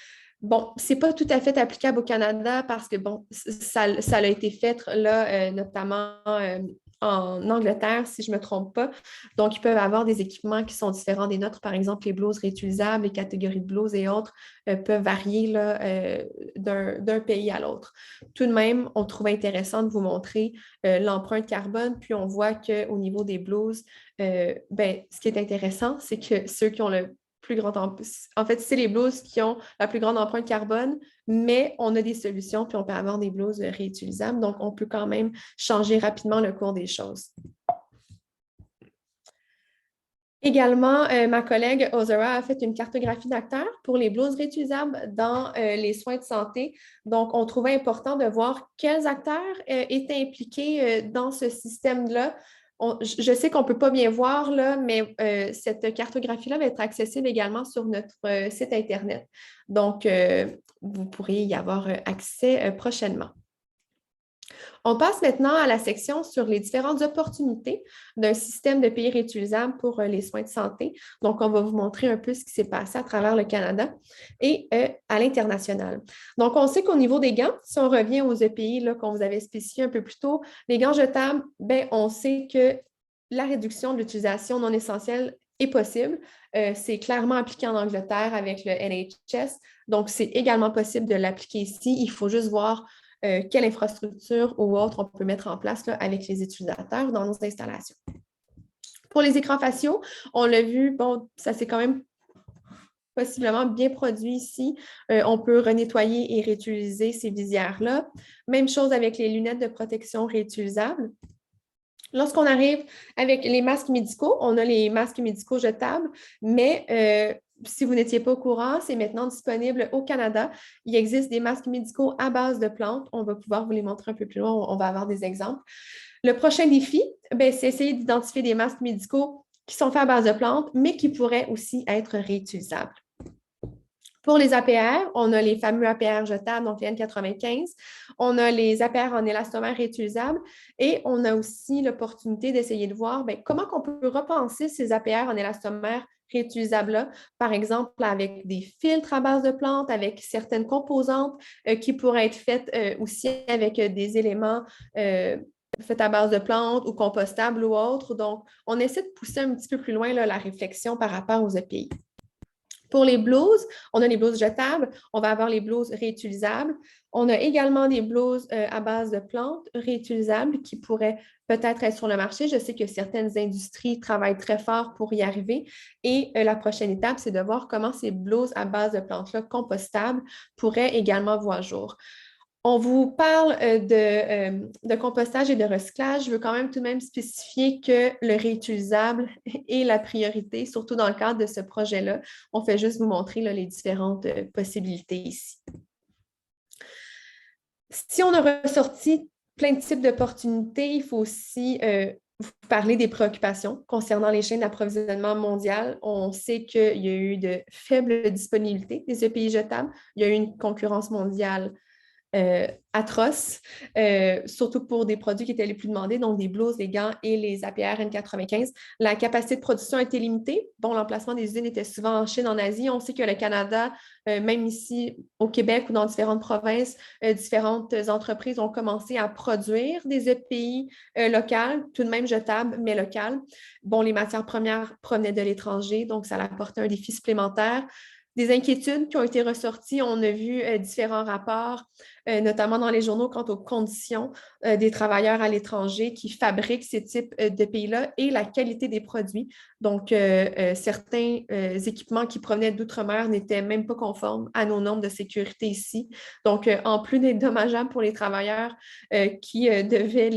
Bon, ce n'est pas tout à fait applicable au Canada parce que, bon, ça a été fait là, notamment en Angleterre, si je ne me trompe pas. Donc, ils peuvent avoir des équipements qui sont différents des nôtres. Par exemple, les blouses réutilisables, les catégories de blouses et autres peuvent varier là, d'un pays à l'autre. Tout de même, on trouve intéressant de vous montrer l'empreinte carbone, puis on voit qu'au niveau des blouses, ce qui est intéressant, c'est que ceux qui ont le plus grand en fait, c'est les blouses qui ont la plus grande empreinte carbone, mais on a des solutions, puis on peut avoir des blouses réutilisables. Donc, on peut quand même changer rapidement le cours des choses. Également, ma collègue Ozora a fait une cartographie d'acteurs pour les blouses réutilisables dans les soins de santé. Donc, on trouvait important de voir quels acteurs étaient impliqués dans ce système-là. Je sais qu'on ne peut pas bien voir, là, mais cette cartographie-là va être accessible également sur notre site Internet. Donc, vous pourrez y avoir accès prochainement. On passe maintenant à la section sur les différentes opportunités d'un système de pays réutilisable pour les soins de santé. Donc, on va vous montrer un peu ce qui s'est passé à travers le Canada et à l'international. Donc, on sait qu'au niveau des gants, si on revient aux EPI qu'on vous avait spécifié un peu plus tôt, les gants jetables, on sait que la réduction de l'utilisation non essentielle est possible. C'est clairement appliqué en Angleterre avec le NHS. Donc, c'est également possible de l'appliquer ici. Il faut juste voir quelle infrastructure ou autre on peut mettre en place là, avec les utilisateurs dans nos installations. Pour les écrans faciaux, on l'a vu, bon, ça s'est quand même possiblement bien produit ici. On peut renettoyer et réutiliser ces visières-là. Même chose avec les lunettes de protection réutilisables. Lorsqu'on arrive avec les masques médicaux, on a les masques médicaux jetables, mais si vous n'étiez pas au courant, c'est maintenant disponible au Canada. Il existe des masques médicaux à base de plantes. On va pouvoir vous les montrer un peu plus loin. On va avoir des exemples. Le prochain défi, c'est essayer d'identifier des masques médicaux qui sont faits à base de plantes, mais qui pourraient aussi être réutilisables. Pour les APR, on a les fameux APR jetables, donc les N95. On a les APR en élastomère réutilisables et on a aussi l'opportunité d'essayer de voir comment on peut repenser ces APR en élastomère réutilisables-là, par exemple avec des filtres à base de plantes, avec certaines composantes qui pourraient être faites aussi avec des éléments faits à base de plantes ou compostables ou autres. Donc, on essaie de pousser un petit peu plus loin là, la réflexion par rapport aux EPI. Pour les blouses, on a les blouses jetables, on va avoir les blouses réutilisables. On a également des blouses à base de plantes réutilisables qui pourraient peut-être être sur le marché. Je sais que certaines industries travaillent très fort pour y arriver. Et la prochaine étape, c'est de voir comment ces blouses à base de plantes-là compostables pourraient également voir jour. On vous parle de compostage et de recyclage. Je veux quand même tout de même spécifier que le réutilisable est la priorité, surtout dans le cadre de ce projet-là. On fait juste vous montrer là, les différentes possibilités ici. Si on a ressorti plein de types d'opportunités, il faut aussi vous parler des préoccupations concernant les chaînes d'approvisionnement mondiales. On sait qu'il y a eu de faibles disponibilités des EPI jetables. Il y a eu une concurrence mondiale atroce, surtout pour des produits qui étaient les plus demandés, donc des blouses, les gants et les APR N95. La capacité de production était limitée. Bon, l'emplacement des usines était souvent en Chine, en Asie. On sait que le Canada, même ici au Québec ou dans différentes provinces, différentes entreprises ont commencé à produire des EPI locales, tout de même jetables, mais locales. Bon, les matières premières provenaient de l'étranger, donc ça apportait un défi supplémentaire. Des inquiétudes qui ont été ressorties. On a vu différents rapports, notamment dans les journaux, quant aux conditions des travailleurs à l'étranger qui fabriquent ces types de pays-là et la qualité des produits. Donc, certains équipements qui provenaient d'outre-mer n'étaient même pas conformes à nos normes de sécurité ici. Donc, en plus d'être dommageable pour les travailleurs qui devaient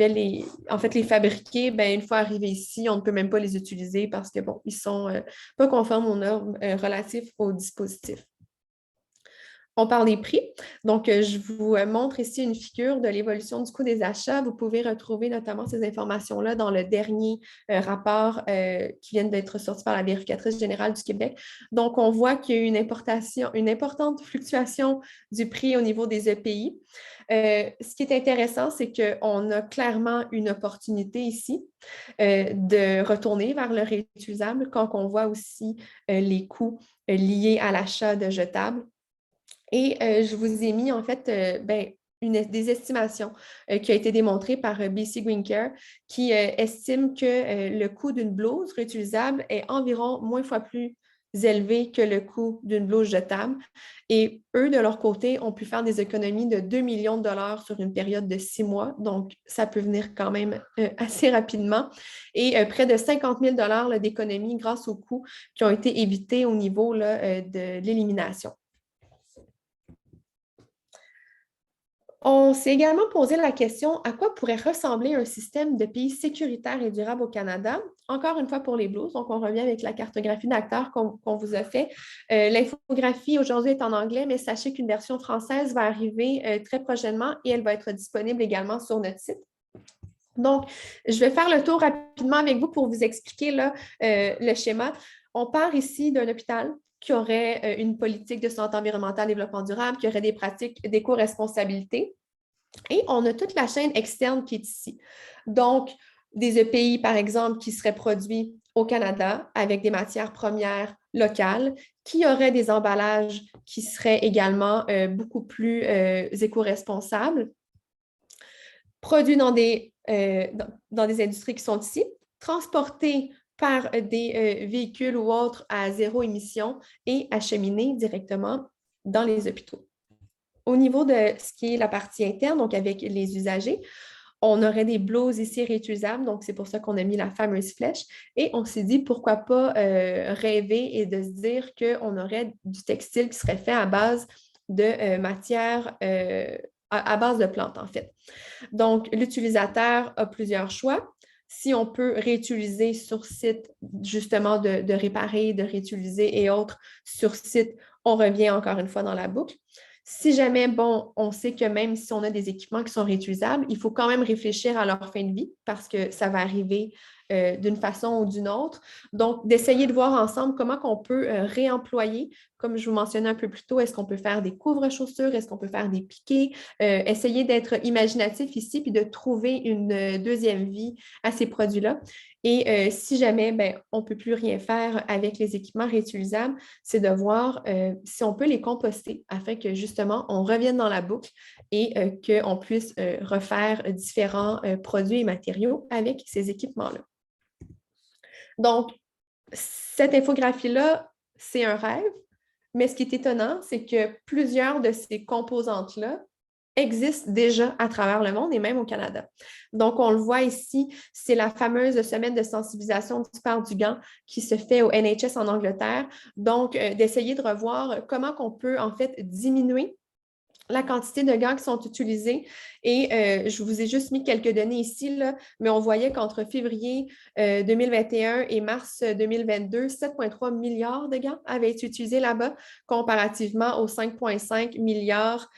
les fabriquer, une fois arrivés ici, on ne peut même pas les utiliser parce que, bon, ils sont pas conformes aux normes relatives au dispositif. On parle des prix. Donc, je vous montre ici une figure de l'évolution du coût des achats. Vous pouvez retrouver notamment ces informations-là dans le dernier rapport qui vient d'être sorti par la vérificatrice générale du Québec. Donc, on voit qu'il y a eu une importante fluctuation du prix au niveau des EPI. Ce qui est intéressant, c'est qu'on a clairement une opportunité ici de retourner vers le réutilisable quand on voit aussi les coûts liés à l'achat de jetables. Et je vous ai mis en fait des estimations qui a été démontrée par BC Green Care qui estime que le coût d'une blouse réutilisable est environ moins fois plus élevé que le coût d'une blouse jetable. Et eux, de leur côté, ont pu faire des économies de 2 millions de dollars sur une période de 6 mois. Donc, ça peut venir quand même assez rapidement. Et près de 50 000 dollars d'économies grâce aux coûts qui ont été évités au niveau là, de l'élimination. On s'est également posé la question à quoi pourrait ressembler un système de pays sécuritaire et durable au Canada. Encore une fois pour les blouses, donc on revient avec la cartographie d'acteurs qu'on vous a fait. L'infographie aujourd'hui est en anglais, mais sachez qu'une version française va arriver très prochainement et elle va être disponible également sur notre site. Donc, je vais faire le tour rapidement avec vous pour vous expliquer là, le schéma. On part ici d'un hôpital qui aurait une politique de santé environnementale, développement durable, qui aurait des pratiques d'éco-responsabilité. Et on a toute la chaîne externe qui est ici. Donc, des EPI, par exemple, qui seraient produits au Canada avec des matières premières locales, qui auraient des emballages qui seraient également beaucoup plus éco-responsables, produits dans des industries qui sont ici, transportés par des véhicules ou autres à zéro émission et acheminés directement dans les hôpitaux. Au niveau de ce qui est la partie interne, donc avec les usagers, on aurait des blouses ici réutilisables, donc c'est pour ça qu'on a mis la fameuse flèche. Et on s'est dit, pourquoi pas rêver et de se dire qu'on aurait du textile qui serait fait à base de matières, à base de plantes, en fait. Donc, l'utilisateur a plusieurs choix. Si on peut réutiliser sur site, justement, de réparer, de réutiliser et autres sur site, on revient encore une fois dans la boucle. Si jamais, bon, on sait que même si on a des équipements qui sont réutilisables, il faut quand même réfléchir à leur fin de vie parce que ça va arriver d'une façon ou d'une autre. Donc, d'essayer de voir ensemble comment on peut réemployer, comme je vous mentionnais un peu plus tôt, est-ce qu'on peut faire des couvre-chaussures, est-ce qu'on peut faire des piquets, essayer d'être imaginatif ici puis de trouver une deuxième vie à ces produits-là. Et si jamais on ne peut plus rien faire avec les équipements réutilisables, c'est de voir si on peut les composter afin que justement on revienne dans la boucle et qu'on puisse refaire différents produits et matériaux avec ces équipements-là. Donc, cette infographie-là, c'est un rêve, mais ce qui est étonnant, c'est que plusieurs de ces composantes-là existent déjà à travers le monde et même au Canada. Donc, on le voit ici, c'est la fameuse semaine de sensibilisation du port du gant qui se fait au NHS en Angleterre. Donc, d'essayer de revoir comment on peut en fait diminuer la quantité de gants qui sont utilisés. Et je vous ai juste mis quelques données ici, là, mais on voyait qu'entre février 2021 et mars 2022, 7,3 milliards de gants avaient été utilisés là-bas, comparativement aux 5,5 milliards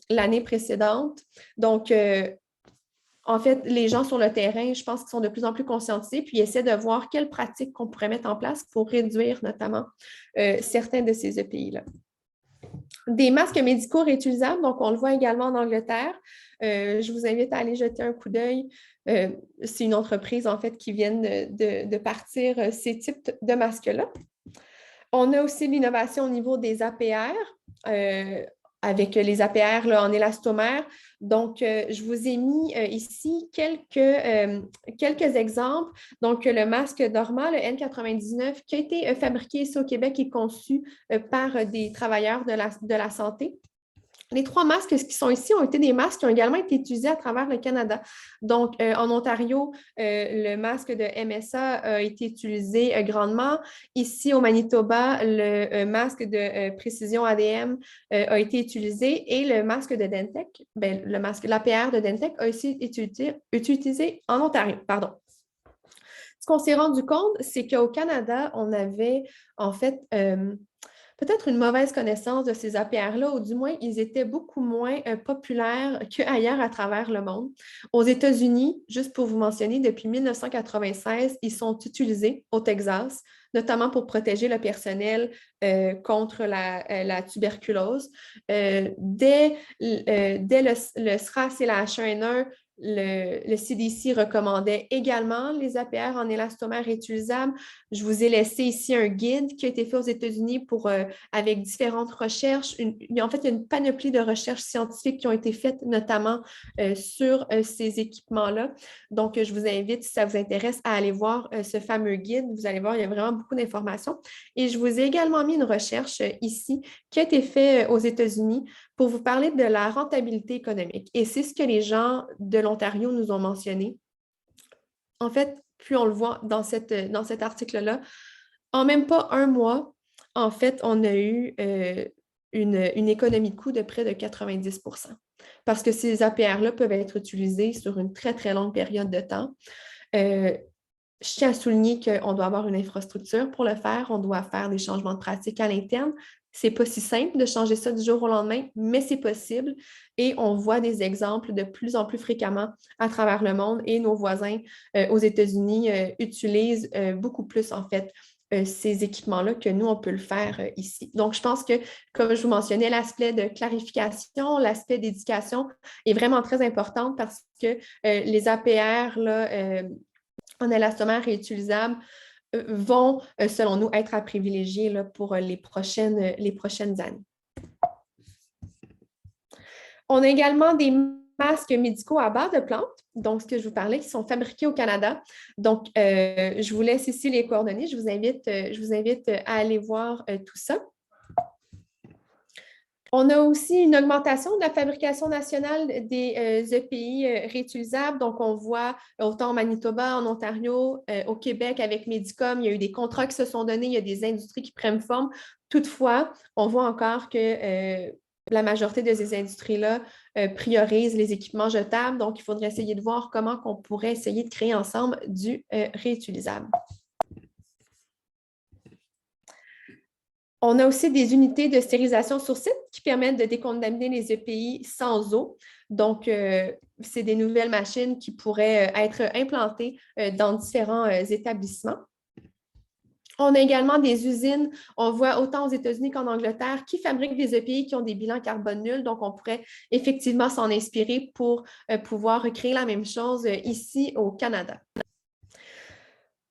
l'année précédente. Donc, en fait, les gens sur le terrain, je pense qu'ils sont de plus en plus conscientisés, puis ils essaient de voir quelles pratiques qu'on pourrait mettre en place pour réduire notamment certains de ces EPI-là. Des masques médicaux réutilisables, donc on le voit également en Angleterre. Je vous invite à aller jeter un coup d'œil. C'est une entreprise en fait qui vient de partir ces types de masques-là. On a aussi l'innovation au niveau des APR, avec les APR là, en élastomère. Donc, je vous ai mis ici quelques exemples. Donc, le masque Dorma, le N99, qui a été fabriqué ici au Québec et conçu par des travailleurs de la santé. Les 3 masques qui sont ici ont été des masques qui ont également été utilisés à travers le Canada. Donc, en Ontario, le masque de MSA a été utilisé grandement. Ici, au Manitoba, le masque de précision ADM a été utilisé et le masque de Dentec, le masque, l'APR de Dentec a aussi été utilisé en Ontario. Pardon. Ce qu'on s'est rendu compte, c'est qu'au Canada, on avait en fait peut-être une mauvaise connaissance de ces APR-là, ou du moins, ils étaient beaucoup moins populaires qu'ailleurs à travers le monde. Aux États-Unis, juste pour vous mentionner, depuis 1996, ils sont utilisés au Texas, notamment pour protéger le personnel contre la tuberculose. Dès le SRAS et la H1N1, le CDC recommandait également les APR en élastomère réutilisables. Je vous ai laissé ici un guide qui a été fait aux États-Unis avec différentes recherches. En fait, il y a une panoplie de recherches scientifiques qui ont été faites, notamment sur ces équipements-là. Donc, je vous invite, si ça vous intéresse, à aller voir ce fameux guide. Vous allez voir, il y a vraiment beaucoup d'informations. Et je vous ai également mis une recherche ici qui a été faite aux États-Unis pour vous parler de la rentabilité économique. Et c'est ce que les gens de l'Ontario nous ont mentionné. En fait, puis on le voit dans cet article-là, en même pas un mois, en fait, on a eu une économie de coût de près de 90 parce que ces APR-là peuvent être utilisés sur une très, très longue période de temps. Je tiens à souligner qu'on doit avoir une infrastructure pour le faire, on doit faire des changements de pratique à l'interne. C'est pas si simple de changer ça du jour au lendemain, mais c'est possible et on voit des exemples de plus en plus fréquemment à travers le monde et nos voisins aux États-Unis utilisent beaucoup plus en fait ces équipements-là que nous, on peut le faire ici. Donc, je pense que, comme je vous mentionnais, l'aspect de clarification, l'aspect d'éducation est vraiment très important parce que les APR, là, en élastomère réutilisable vont, selon nous, être à privilégier là, pour les prochaines années. On a également des masques médicaux à base de plantes, donc ce que je vous parlais, qui sont fabriqués au Canada. Donc, je vous laisse ici les coordonnées. Je vous invite à aller voir tout ça. On a aussi une augmentation de la fabrication nationale des EPI réutilisables. Donc, on voit autant au Manitoba, en Ontario, au Québec avec Medicom, il y a eu des contrats qui se sont donnés, il y a des industries qui prennent forme. Toutefois, on voit encore que la majorité de ces industries-là priorisent les équipements jetables. Donc, il faudrait essayer de voir comment on pourrait essayer de créer ensemble du réutilisable. On a aussi des unités de stérilisation sur site qui permettent de décontaminer les EPI sans eau. Donc, c'est des nouvelles machines qui pourraient être implantées dans différents établissements. On a également des usines, on voit autant aux États-Unis qu'en Angleterre, qui fabriquent des EPI qui ont des bilans carbone nuls. Donc, on pourrait effectivement s'en inspirer pour pouvoir recréer la même chose ici au Canada.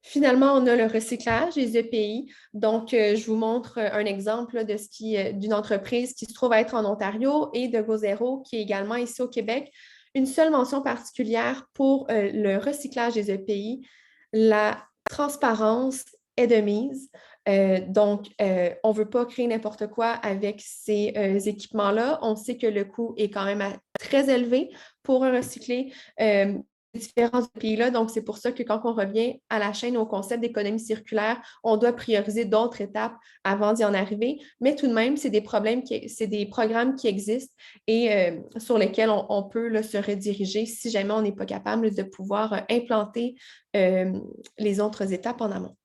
Finalement, on a le recyclage des EPI. Donc, je vous montre un exemple d'une entreprise qui se trouve à être en Ontario et de GoZero qui est également ici au Québec. Une seule mention particulière pour le recyclage des EPI, la transparence est de mise. Donc, on ne veut pas créer n'importe quoi avec ces équipements-là. On sait que le coût est quand même très élevé pour recycler différents pays-là. Donc, c'est pour ça que quand on revient à la chaîne au concept d'économie circulaire, on doit prioriser d'autres étapes avant d'y en arriver. Mais tout de même, c'est des programmes qui existent et sur lesquels on peut là, se rediriger si jamais on n'est pas capable de pouvoir implanter les autres étapes en amont.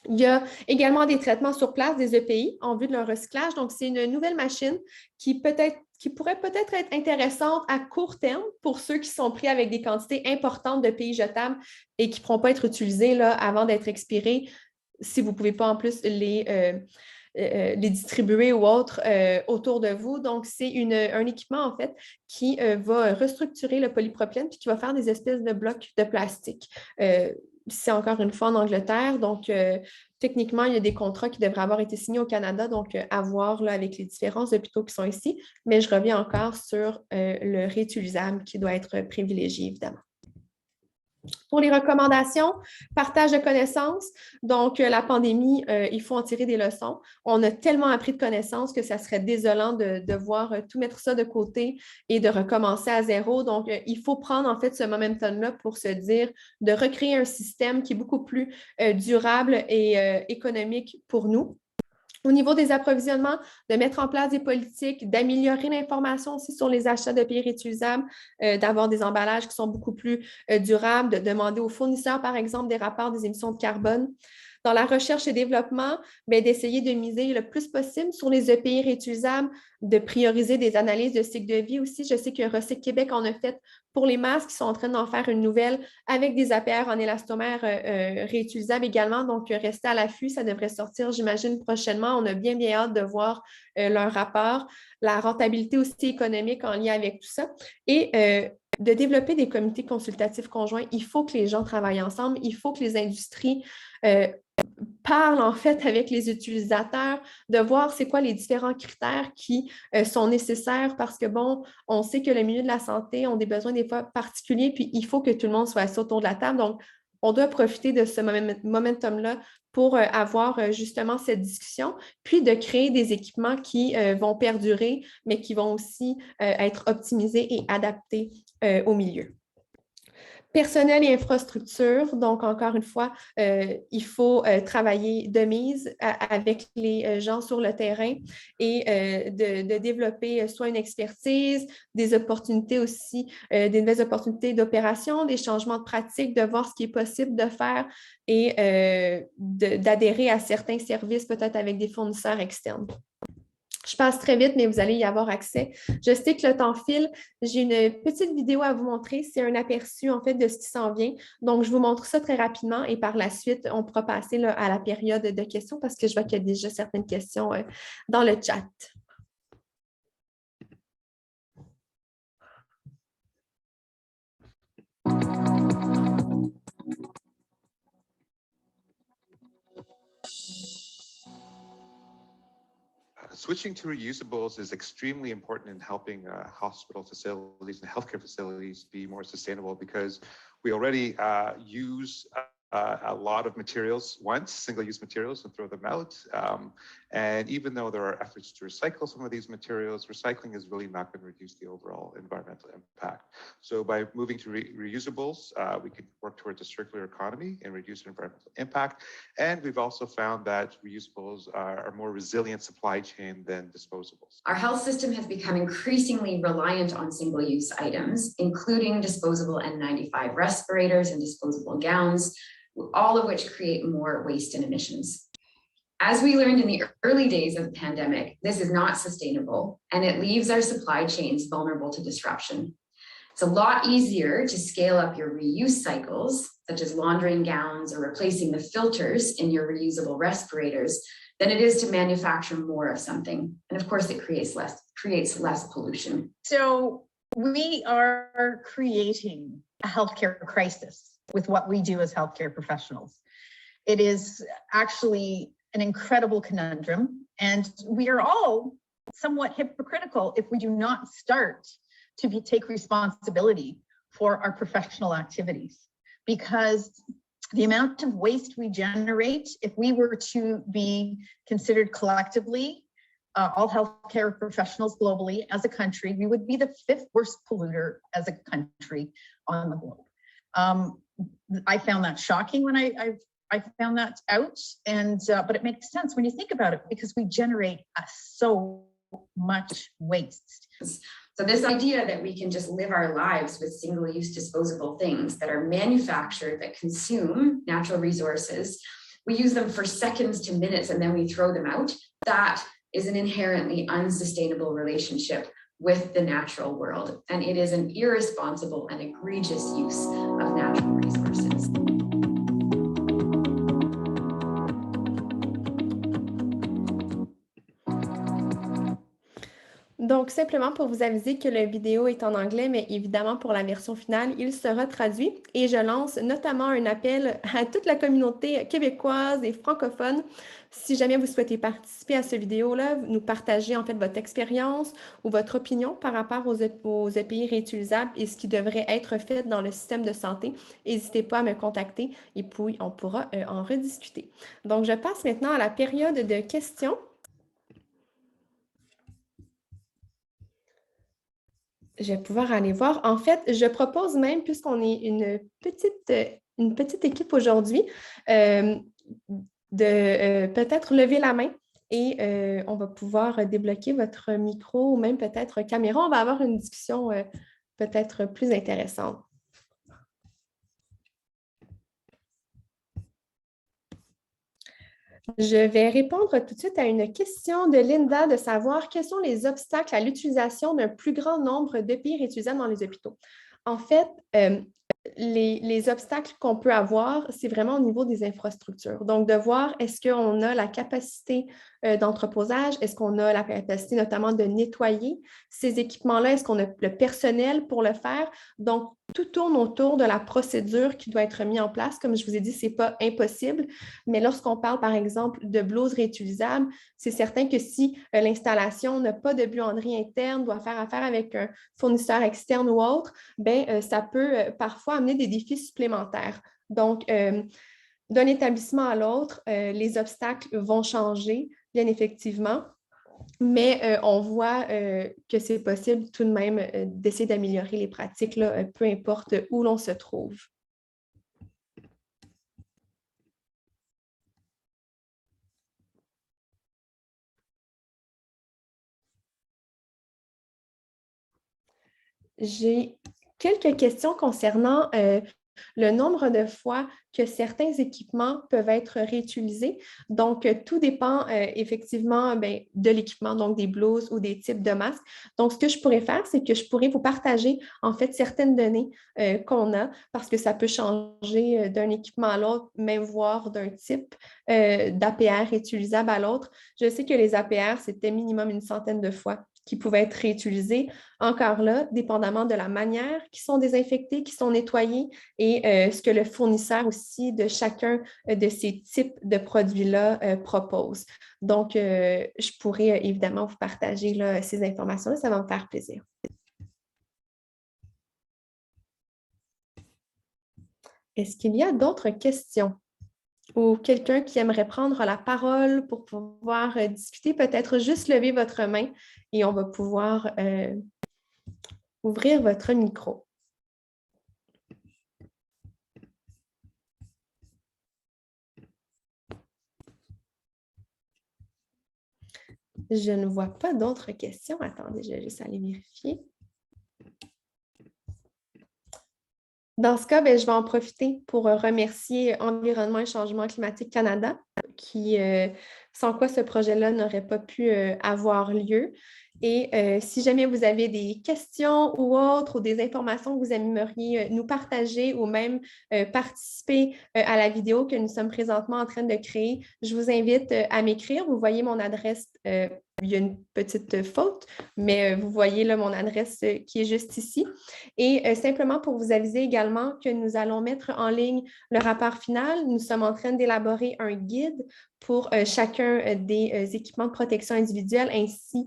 Il y a également des traitements sur place des EPI en vue de leur recyclage. Donc, c'est une nouvelle machine qui pourrait peut-être être intéressante à court terme pour ceux qui sont pris avec des quantités importantes de EPI jetables et qui ne pourront pas être utilisés là, avant d'être expirés si vous ne pouvez pas en plus les distribuer ou autres autour de vous. Donc, c'est un équipement, en fait, qui va restructurer le polypropylène puis qui va faire des espèces de blocs de plastique. C'est encore une fois en Angleterre. Donc, techniquement, il y a des contrats qui devraient avoir été signés au Canada, donc à voir là, avec les différents hôpitaux qui sont ici. Mais je reviens encore sur le réutilisable qui doit être privilégié, évidemment. Pour les recommandations, partage de connaissances. Donc, la pandémie, il faut en tirer des leçons. On a tellement appris de connaissances que ça serait désolant de devoir tout mettre ça de côté et de recommencer à zéro. Donc, il faut prendre en fait ce momentum-là pour se dire de recréer un système qui est beaucoup plus durable et économique pour nous. Au niveau des approvisionnements, de mettre en place des politiques, d'améliorer l'information aussi sur les achats de pays réutilisables, d'avoir des emballages qui sont beaucoup plus durables, de demander aux fournisseurs, par exemple, des rapports des émissions de carbone. Dans la recherche et développement, d'essayer de miser le plus possible sur les EPI réutilisables, de prioriser des analyses de cycle de vie aussi. Je sais que Recyc Québec en a fait pour les masques, ils sont en train d'en faire une nouvelle avec des APR en élastomère réutilisables également. Donc, restez à l'affût, ça devrait sortir, j'imagine, prochainement. On a bien hâte de voir leur rapport, la rentabilité aussi économique en lien avec tout ça. Et de développer des comités consultatifs conjoints. Il faut que les gens travaillent ensemble, il faut que les industries parlent en fait avec les utilisateurs, de voir c'est quoi les différents critères qui sont nécessaires parce que, bon, on sait que le milieu de la santé a des besoins des fois particuliers, puis il faut que tout le monde soit assis autour de la table. Donc, on doit profiter de ce momentum-là pour avoir justement cette discussion, puis de créer des équipements qui vont perdurer, mais qui vont aussi être optimisés et adaptés au milieu. Personnel et infrastructure, donc encore une fois, il faut travailler de mise avec les gens sur le terrain et de développer soit une expertise, des opportunités aussi, des nouvelles opportunités d'opération, des changements de pratiques, de voir ce qui est possible de faire et d'adhérer à certains services, peut-être avec des fournisseurs externes. Je passe très vite, mais vous allez y avoir accès. Je sais que le temps file. J'ai une petite vidéo à vous montrer. C'est un aperçu, en fait, de ce qui s'en vient. Donc, je vous montre ça très rapidement et par la suite, on pourra passer là, à la période de questions parce que je vois qu'il y a déjà certaines questions dans le chat. Switching to reusables is extremely important in helping hospital facilities and healthcare facilities be more sustainable because we already use a lot of materials once, single-use materials, and throw them out. And even though there are efforts to recycle some of these materials, recycling is really not going to reduce the overall environmental impact. So by moving to reusables, we can work towards a circular economy and reduce environmental impact. And we've also found that reusables are a more resilient supply chain than disposables. Our health system has become increasingly reliant on single-use items, including disposable N95 respirators and disposable gowns, all of which create more waste and emissions. As we learned in the early days of the pandemic, this is not sustainable, and it leaves our supply chains vulnerable to disruption. It's a lot easier to scale up your reuse cycles, such as laundering gowns or replacing the filters in your reusable respirators, than it is to manufacture more of something. And of course, it creates less pollution. So we are creating a healthcare crisis with what we do as healthcare professionals. It is actually an incredible conundrum, and we are all somewhat hypocritical if we do not start to take responsibility for our professional activities, because the amount of waste we generate, if we were to be considered collectively, all healthcare professionals globally as a country, we would be the 5th worst polluter as a country on the globe. I found that shocking when I found that out, and but it makes sense when you think about it because we generate so much waste. So this idea that we can just live our lives with single-use disposable things that are manufactured, that consume natural resources, we use them for seconds to minutes and then we throw them out, that is an inherently unsustainable relationship with the natural world. And it is an irresponsible and egregious use of natural resources. Donc, simplement pour vous aviser que la vidéo est en anglais, mais évidemment, pour la version finale, il sera traduit. Et je lance notamment un appel à toute la communauté québécoise et francophone. Si jamais vous souhaitez participer à cette vidéo-là, nous partager en fait votre expérience ou votre opinion par rapport aux EPI réutilisables et ce qui devrait être fait dans le système de santé, n'hésitez pas à me contacter et puis on pourra en rediscuter. Donc, je passe maintenant à la période de questions. Je vais pouvoir aller voir. En fait, je propose même, puisqu'on est une petite équipe aujourd'hui, de peut-être lever la main et on va pouvoir débloquer votre micro ou même peut-être caméra. On va avoir une discussion peut-être plus intéressante. Je vais répondre tout de suite à une question de Linda de savoir quels sont les obstacles à l'utilisation d'un plus grand nombre d'EPI réutilisables dans les hôpitaux. En fait, les obstacles qu'on peut avoir, c'est vraiment au niveau des infrastructures. Donc, de voir est-ce qu'on a la capacité d'entreposage, est-ce qu'on a la capacité notamment de nettoyer ces équipements-là, est-ce qu'on a le personnel pour le faire? Donc, tout tourne autour de la procédure qui doit être mise en place. Comme je vous ai dit, ce n'est pas impossible, mais lorsqu'on parle, par exemple, de blouses réutilisables, c'est certain que si l'installation n'a pas de buanderie interne, doit faire affaire avec un fournisseur externe ou autre, ben, ça peut parfois amener des défis supplémentaires. Donc, d'un établissement à l'autre, les obstacles vont changer, bien effectivement, mais on voit que c'est possible tout de même d'essayer d'améliorer les pratiques, là, peu importe où l'on se trouve. J'ai quelques questions concernant le nombre de fois que certains équipements peuvent être réutilisés. Donc, tout dépend effectivement de l'équipement, donc des blouses ou des types de masques. Donc, ce que je pourrais faire, c'est que je pourrais vous partager en fait certaines données qu'on a parce que ça peut changer d'un équipement à l'autre, même voire d'un type d'APR utilisable à l'autre. Je sais que les APR, c'était minimum une centaine de fois qui pouvaient être réutilisés. Encore là, dépendamment de la manière qui sont désinfectés, qui sont nettoyés et ce que le fournisseur aussi de chacun de ces types de produits-là propose. Donc, je pourrais évidemment vous partager là, ces informations-là, ça va me faire plaisir. Est-ce qu'il y a d'autres questions? Ou quelqu'un qui aimerait prendre la parole pour pouvoir discuter, peut-être juste lever votre main et on va pouvoir ouvrir votre micro. Je ne vois pas d'autres questions. Attendez, je vais juste aller vérifier. Dans ce cas, je vais en profiter pour remercier Environnement et Changement climatique Canada, sans quoi ce projet-là n'aurait pas pu avoir lieu. Et si jamais vous avez des questions ou autres, ou des informations que vous aimeriez nous partager ou même participer à la vidéo que nous sommes présentement en train de créer, je vous invite à m'écrire. Vous voyez mon adresse, il y a une petite faute, mais vous voyez là mon adresse qui est juste ici. Et simplement pour vous aviser également que nous allons mettre en ligne le rapport final. Nous sommes en train d'élaborer un guide pour chacun des équipements de protection individuelle ainsi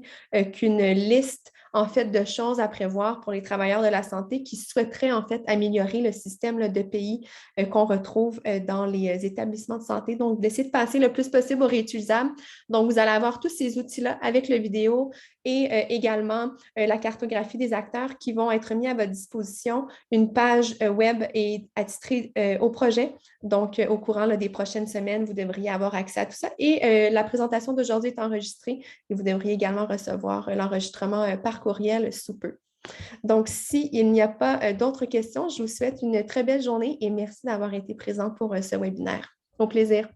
qu'une liste en fait de choses à prévoir pour les travailleurs de la santé qui souhaiteraient en fait améliorer le système là, de pays qu'on retrouve dans les établissements de santé. Donc, d'essayer de passer le plus possible au réutilisable. Donc, vous allez avoir tous ces outils-là avec la vidéo et également la cartographie des acteurs qui vont être mis à votre disposition. Une page web est attitrée au projet. Donc, au courant là, des prochaines semaines, vous devriez avoir accès à tout ça. Et la présentation d'aujourd'hui est enregistrée et vous devriez également recevoir l'enregistrement par courriel sous peu. Donc, s'il n'y a pas d'autres questions, je vous souhaite une très belle journée et merci d'avoir été présent pour ce webinaire. Au plaisir.